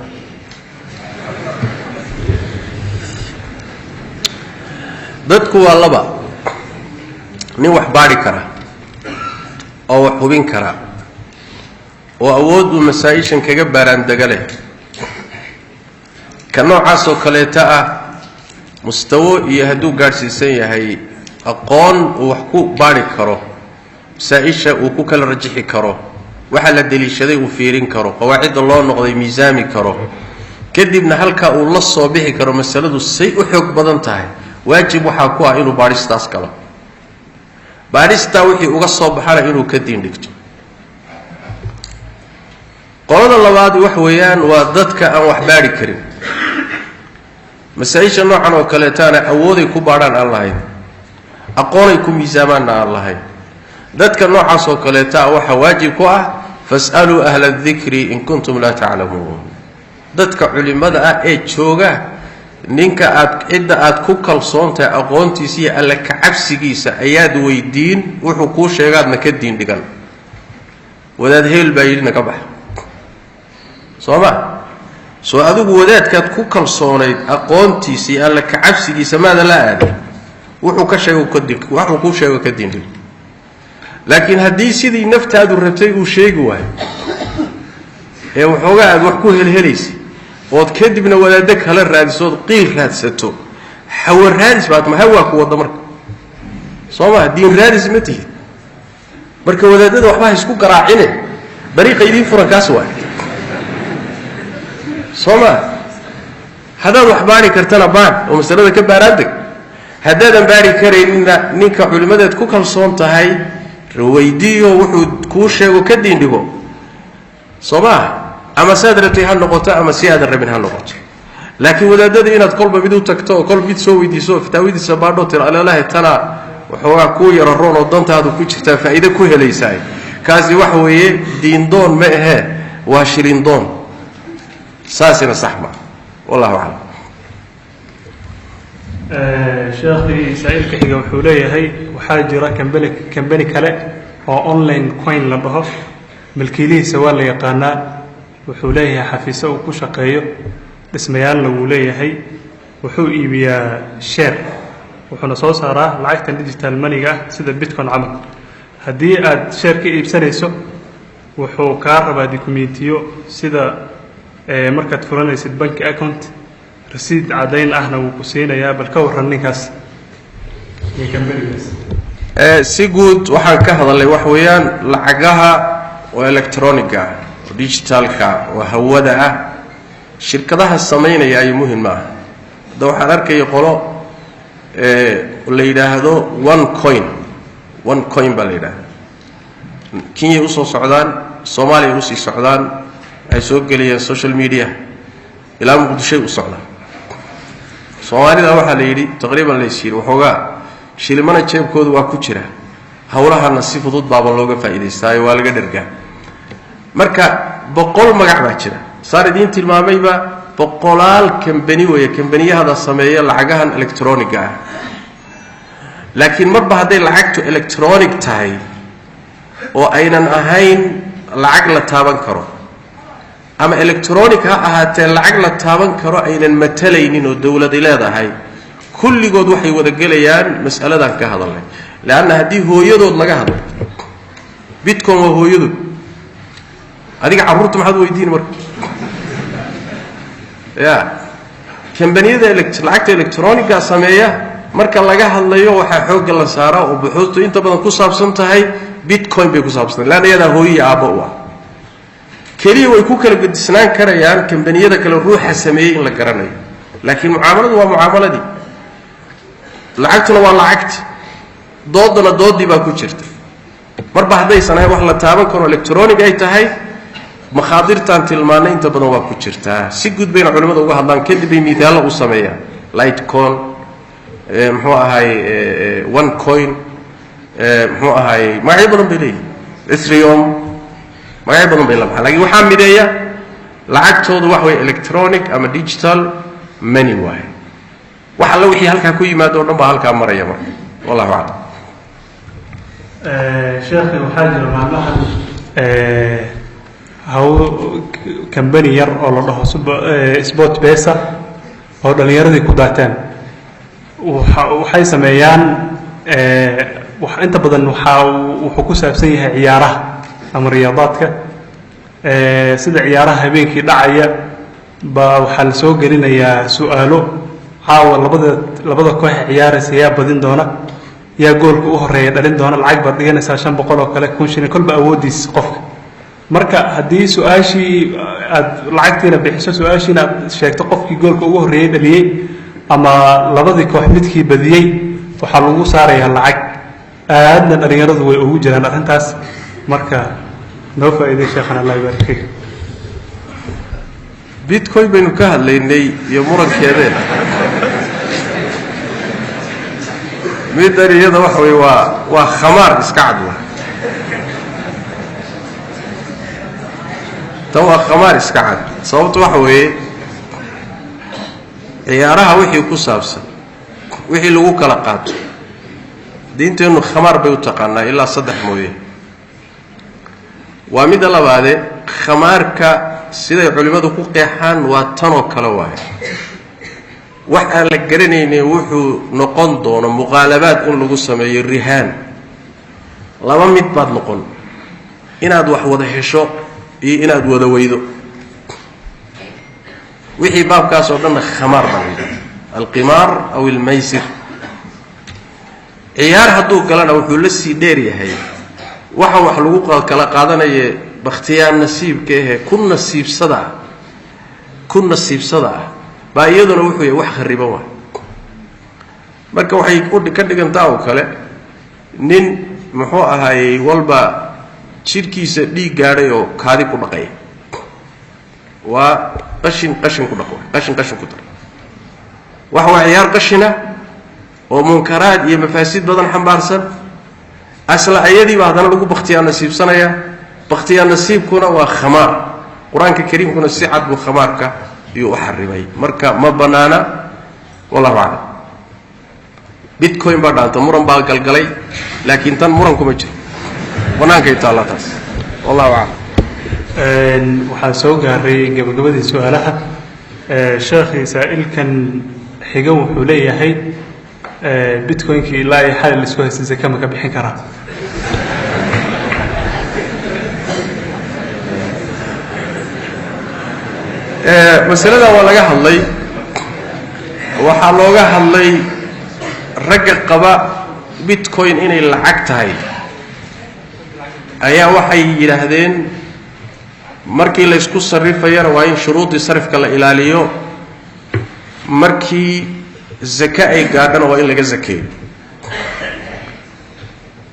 S1: dadku waa laba: nin wax baadhi kara oo wax hubin kara oo awood uu masaa-ishan kaga baaraandega leh. ka noocaasoo kaleeta ah mustawo iyo hadduu gaadhsiisan yahay aqoon uu wax ku baadhi karo, masaa-isha uu ku kala rajixi karo, waxa la deliishaday uu fiirin karo, qawaacidda loo noqday miisaami karo, kadibna halkaa uu la soo bixi karo masaladu say u xoog badan tahay, waajib waxaa ku ah inuu baadhistaas galo. baadhistaa wixii uga soo baxana inuu ka diin dhigto. qolada labaad wax weeyaan waa dadka aan wax baadhi karin, masaa-isha noocan oo kaleetaana awooday ku baadhaan aan lahayn, aqoonay ku miisaamaanna aan lahayn. dadka noocaas oo kaleeta waxaa waajib ku ah fas'aluu ahla adikri in kuntum laa taclamuun. dadka culimada ah ee jooga, ninka cidda aad ku kalsoontahay aqoontiisa iyo alla kacabsigiisa ayaad weydiin, wuxuu kuu sheegaadna ka diin dhigan. wadaad heel baa yidhi naga bax soo ma soo adigu wadaadkaad ku kalsoonayd aqoontiisa iyo alla ka cabsigiisa maada la aaday wuxuu ka sheego wuxuu ku sheego ka diin laakiin haddii sidii naftaadu rabtay uu sheegi waayo ee waxoogaa aad wax ku helhelaysay ood kadibna wadaadda kala raadisood qiil raadsato xawar raadis baad mahawaa ku wada marka soo ma diin raadis ma tihid marka wadaadada waxba isku garaacine dariiqa idin furan kaas waa soo ma hadaad wax baari kartana baan oo masalada ka baaraantag haddaadan baari karayninna ninka culimadeed ku kalsoon tahay weydiiyo wuxuu kuu sheego ka diin dhigo soo ma ama saad rabtay ha noqoto ama si aadan rabin ha noqoto laakiin wadaadada inaad kolba mid u tagto oo kol mid soo weydiiso fataawadiisa baadho tir alalahi tana waxoogaa kuu yaro roon oo dantaadu ku jirtaa faa'iido ku helaysaay kaasi waxa weeye diin doon ma ahee waa shilin doon saasina sax ma wallahu aclam
S2: sheekhii saa-iilka xiga wuxuu leeyahay waxaa jira kambani kale oo online coin la dhaho milkiilihiisa waa la yaqaanaa wuxuu leeyahay xafiiso uu ku shaqeeyo dhismayaalna wuu leeyahay wuxuu iibiyaa sheer wuxuuna soo saaraa lacagtan digital moneyga ah sida bitcoin camal haddii aad sheer ka iibsanayso wuxuu kaa rabaa dokumentiyo sida markaad furanaysid banki account rasiid caddayn ahna wuu ku siinayaa bal ka warran ninkaas
S1: si guud waxaan ka hadalay wax weeyaan lacagaha oo electroniga oo digitalka oo hawada ah shirkadaha sameynaya ay muhiim ah hadda waxaan arkaya qolo la yidhaahdo one coin baa la yidhaahda Kenya usoo socdaan Soomaaliya usii socdaan ay soo geliyeen social media ilaa Muqdisho u socdaan Soomaalida waxaa la yidhi taqriiban la yisiir waxoogaa shilimana jeebkoodu waa ku jira hawlahana si fudud baaba looga faa'iideystay waa laga dhergaa marka 100 magac baa jira saar idin tilmaamayba 100 company way companiyada sameeya lacagahan electronic ah laakiin marba haday lacagtu electronic tahay oo aynan ahayn lacag la taaban karo ama electronic ha ahaatee lacag la taaban karo aynan matalaynin oo dawlad ay leedahay kulligood waxay wada gelayaan mas'aladan ka hadalnay laana hadii hooyadood laga hadlo bitcoin waa hooyadood adiga carruurta maxaad weydiin marka ya kambaniyada lacagta electronic sameeya marka laga hadlayo waxa xoog la saaraa oo buxuustu inta badan ku saabsan tahay bitcoin bay ku saabsan laana iyada hooyiga aaba u ah kaliya way ku kala gudisnaan karayaan kambaniyada kale ruuxa sameeyay in la garanayo laakiin muaamaladu waa muaamaladii lacagtuna waa lacagti doodana doodii baa ku jirta marba haday sanahay wax la taaban karo electronic ay tahay makhadirtan tilmaanay inta badan waa ku jirta si guud bayna culimadu uga hadlaan kadib ay midaalo u sameeyaan litecoin muxuu ahay one coin muxuu ahay magacyo badan bay leeyihiin ethereum magacyo badan bay leeyihiin laakiin waxaa mideeya lacagtoodu wax way electronic ama digital money way waxa la wixii halka ku yimaado dhan ba halka maraya marka wallahu a'lam
S2: sheekhi waxaa jira maalmahan haw company yar oo la dhaho sport pesa oo dhalinyaradii ku daataan waxay sameeyaan wax inta badan wuxuu ku saabsan yahay ciyaaraha ama riyaadaadka sida ciyaaraha habeenkii dhacaya ba waxa la soo gelinayaa su'aalo caawa labada koox ciyaaraysa yaa badin doona yaa goolka u horeeya dhalin doona lacag baad dhiganaysaa 500 oo kale kun shilin kolba awoodiis qofka marka haddii su'aashii aad lacagtiina bixiso su'aashiina aad sheegto qofkii goolka ugu horeeyay dhaliyay ama labadii koox midkii badiyay waxa lagu saarayaa lacag aadna dhalinyaradu way ugu jiraan arrintaas marka noo faa'iiday sheekhana Allah ybarik fiik
S1: bitcoin baynu ka hadlaynay iyo murankeeda midariyada wax way waa khamaar iska cadwa tawa khamaar iska cad sababtu waxa weeye ciyaaraha wixii ku saabsan wixii lagu kala qaato diinteenu khamaar bay u taqaanaa ilaa 3 mooyee ومد لباده خمارك سيده علماء ku qeexaan waa tan oo kale waay wax aan la garaneynay wuxuu noqon doono muqaalabaad in lagu sameeyo rihaan laba mid baad noqon inaad wax wada hesho iyo inaad wada weydo wixii baabkaas oo dhan khamaar baa القمار أو الميسر عيار هدو قالنا وحو لسي دير يحي وحا وحلوقا كلا قادنا باختيار نصيب كيه كن نصيب صدع با يدنا وحو يوح خريبا marka waxay ku dhigantaa oo kale nin muxuu ahaayay walba jirkiisa dhiig gaaray oo kaadi ku dhaqay waa qashin ku dhaqo qashin ku tar waxa ciyaar qashina oo munkaraad iyo mafaasid badan xambaarsan asla ayadii baa hadana lagu bakhtiyaa nasiibsanaya bakhtiyaa nasiibkuna waa khamaar quraanka kariimkuna si cad buu khamaarka iyo xaribay marka ma banaana wallahu a'lam bitcoin baa dhaanta muran baa galgalay laakiin tan muran kuma jiro wanaagay taala taas wallahu a'lam
S2: waxa soo gaaray gabagabadii su'aalaha sheekhi saailkan xiga wuxuu leeyahay bitcoin-ki ilaa ay xal isku haysay kama ka bixin karaa
S1: masalada waa laga hadlay waxa looga hadlay ragga qaba bitcoin inay lacag tahay ayaa waxay yiraahdeen markii la isku sarifayana waa in shuruudii sarifka la ilaaliyo markii zaka ay gaadhana waa in laga zakeeyo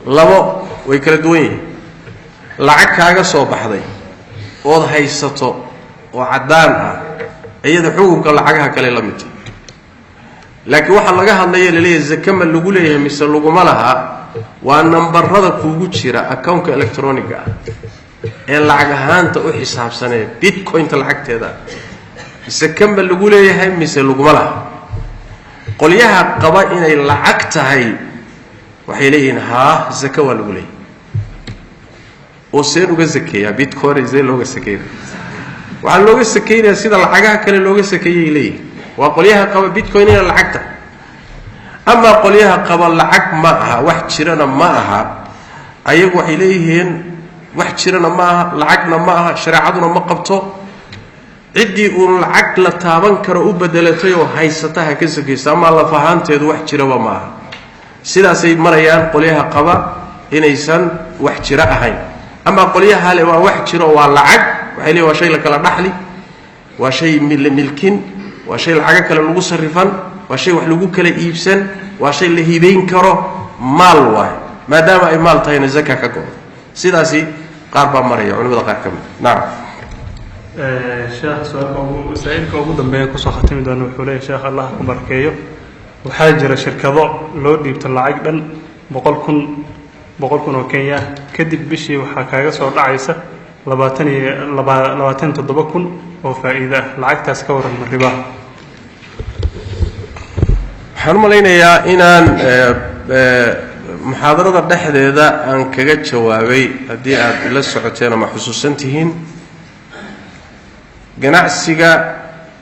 S1: labo way kala duwan yihiin lacag kaaga soo baxday oo haysato oo cadaan ah iyada xukunka lacagaha kale la mid laakiin waxa laga hadlayo leeyahay zaka ma lagu leeyahay mise laguma laha waa nambarada kuugu jira account electronic ah ee lacag ahaanta u xisaabsanay bitcoin ta lacagteeda zaka ma lagu leeyahay mise laguma laha qoliyaha qaba inay lacag tahay waxay leeyihiin ha zaka waa lagu leeyahay oo seen uga zakeeyaa bitcoin isee looga zakeeyaa waxa looga zakeeyaa sida lacagaha kale looga zakeeyay leeyahay waa qoliyaha qaba bitcoin inay lacag tahay ama qoliyaha qaba lacag ma aha wax jirana ma aha ayagu waxay leeyihiin wax jirana ma aha lacagna ma aha shariicaduna ma qabto cidii uu lacag la taaban karo u bedelatay oo haysataha ka sakaysa ama la fahanteedu wax jiraba ma aha sidaasay marayaan qoliyaha qaba inaysan wax jira ahayn ama qoliyaha le waa wax jiro waa lacag waxay leeyihiin waa shay la kala dhaxli waa shay milkin waa shay lacag kale lagu sarifan waa shay wax lagu kala iibsan waa shay la hibeyn karo maal waay maadaama ay maal tahay zakka ka go'o sidaasi qaar baa maraya culimada qaar kamid naam
S2: sheekh saailka ugu dambeeya ku soo khatimi doona wuxuu leeyahay sheekh Allah ku barkeeyo waxaa jira shirkado loo dhiibto lacag dhan 100,000 oo Kenya kadib bishii waxa kaaga soo dhacaysa 27,000 oo faa'iido lacagtaas ka waran riba waxaan malaynayaa inaan muxaadarada dhexdeeda aan kaga jawaabay haddii aad la socoteen ama xusuusantihiin ganacsiga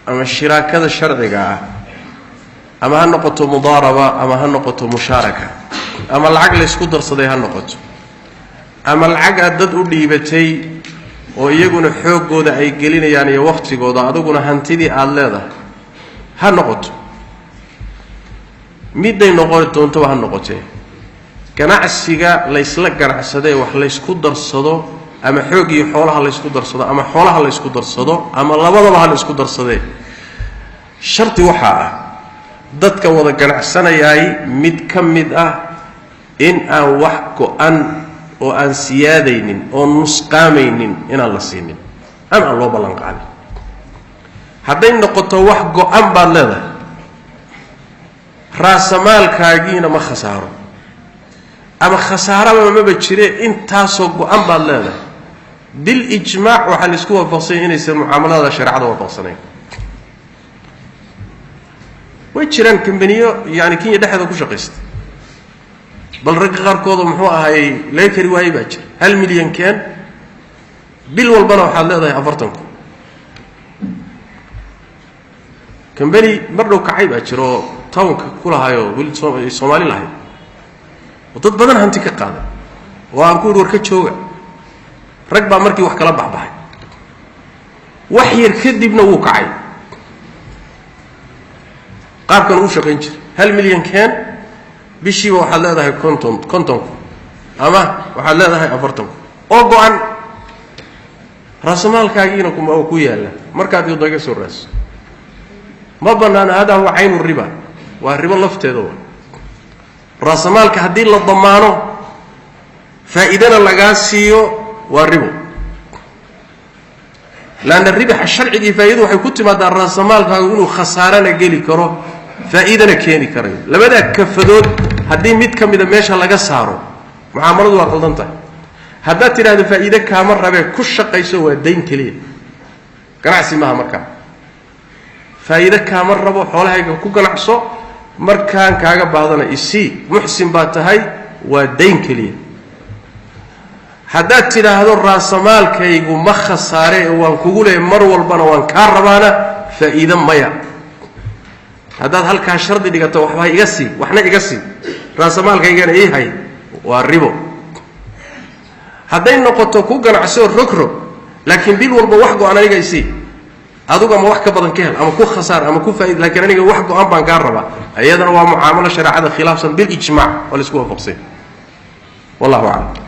S2: ama shiraakada sharciga ah ama ha noqoto mudaaraba ama ha noqoto mushaaraka ama lacag la isku darsaday ha noqoto ama lacag aad dad u dhiibatay oo iyaguna xoogooda ay gelinayaan iyo waqtigooda aduguna hantidii aad leedahay ha noqoto miday noqon doonto ha noqotee ganacsiga la isla ganacsaday wax la isku darsado ama xoog iyo xoolaha la isku darsado ama xoolaha la isku darsado ama labadaba ha la isku darsadee sharti waxa ah dadka wada ganacsanayay mid ka mid ah in aan wax go'an oo aan siyaadaynin oo nusqaamaynin inaan la siinin ama loo ballan qaadin hadday noqoto wax go'an baad leedahay raasamaalkaagiina ma khasaaro ama khasaaraba maba jire intaasoo go'an baad leedahay bil ijmaac waxa la isku waafaqsan inaysan mucaamalada sharciga waafaqsanayn way jiraan kambaniyo yani Kenya dhexda ku shaqeystay bal rag qaarkood muxuu ahaayay leekari waay baa jira 1 milyan keen
S1: bil walbana waxaad leedahay 40 kambani mardow kacay baa jiro townka kulahayo wili Soomaali lahayd dad badan hanti ka qaaday waan ku war ka jooga rag baa markii wax kala baxbaxay wax yar kadibna wuu kacay qaabkan uu shaqeyn jiray 1 milyan keen bishiiba waxaad leedahay konton ama waxaad leedahay 40 oo go'an raasamaalkaagiina kuma ku yaala markaad iyo daga soo raas ma banaan hada waa aynu riba waa riba lafteedo raasamaalka hadii la damaano faa'iidana laga siiyo waa ribo laana riba sharciga faa'iido waxay ku timaadaa raasamaalkaagu inuu khasaarana gali karo faa'iidana keeni karo labada kafadood hadii mid kamida meesha laga saaro muaamaladu waa qaldantahay hadda tiraahdo faa'iido kaama rabe ku shaqayso waa dayn kaliya ganacsi ma marka faa'iido kaama rabo xoolahayga ku ganacso markaan kaaga baadana isi muhsin baa tahay waa dayn kaliya hadda tiraahdo raasamaalkaygu ma khasaare waan kugu leeyahay mar walbana waan ka rabaana faa'iido maya hadda halka shardi dhigato waxba iga sii waxna iga sii raasamaalkaygana ii hay waa ribo hadday noqoto ku ganacso rogro laakiin bil walba wax go'an aniga isi aduga ma wax ka badan ka hel ama ku khasaar ama ku faa'iido laakiin aniga wax go'an baan ka rabaa ayadana waa mucaamalo shariicada khilaafsan bil ijmaac wala isku waafaqsan wallahu a'lam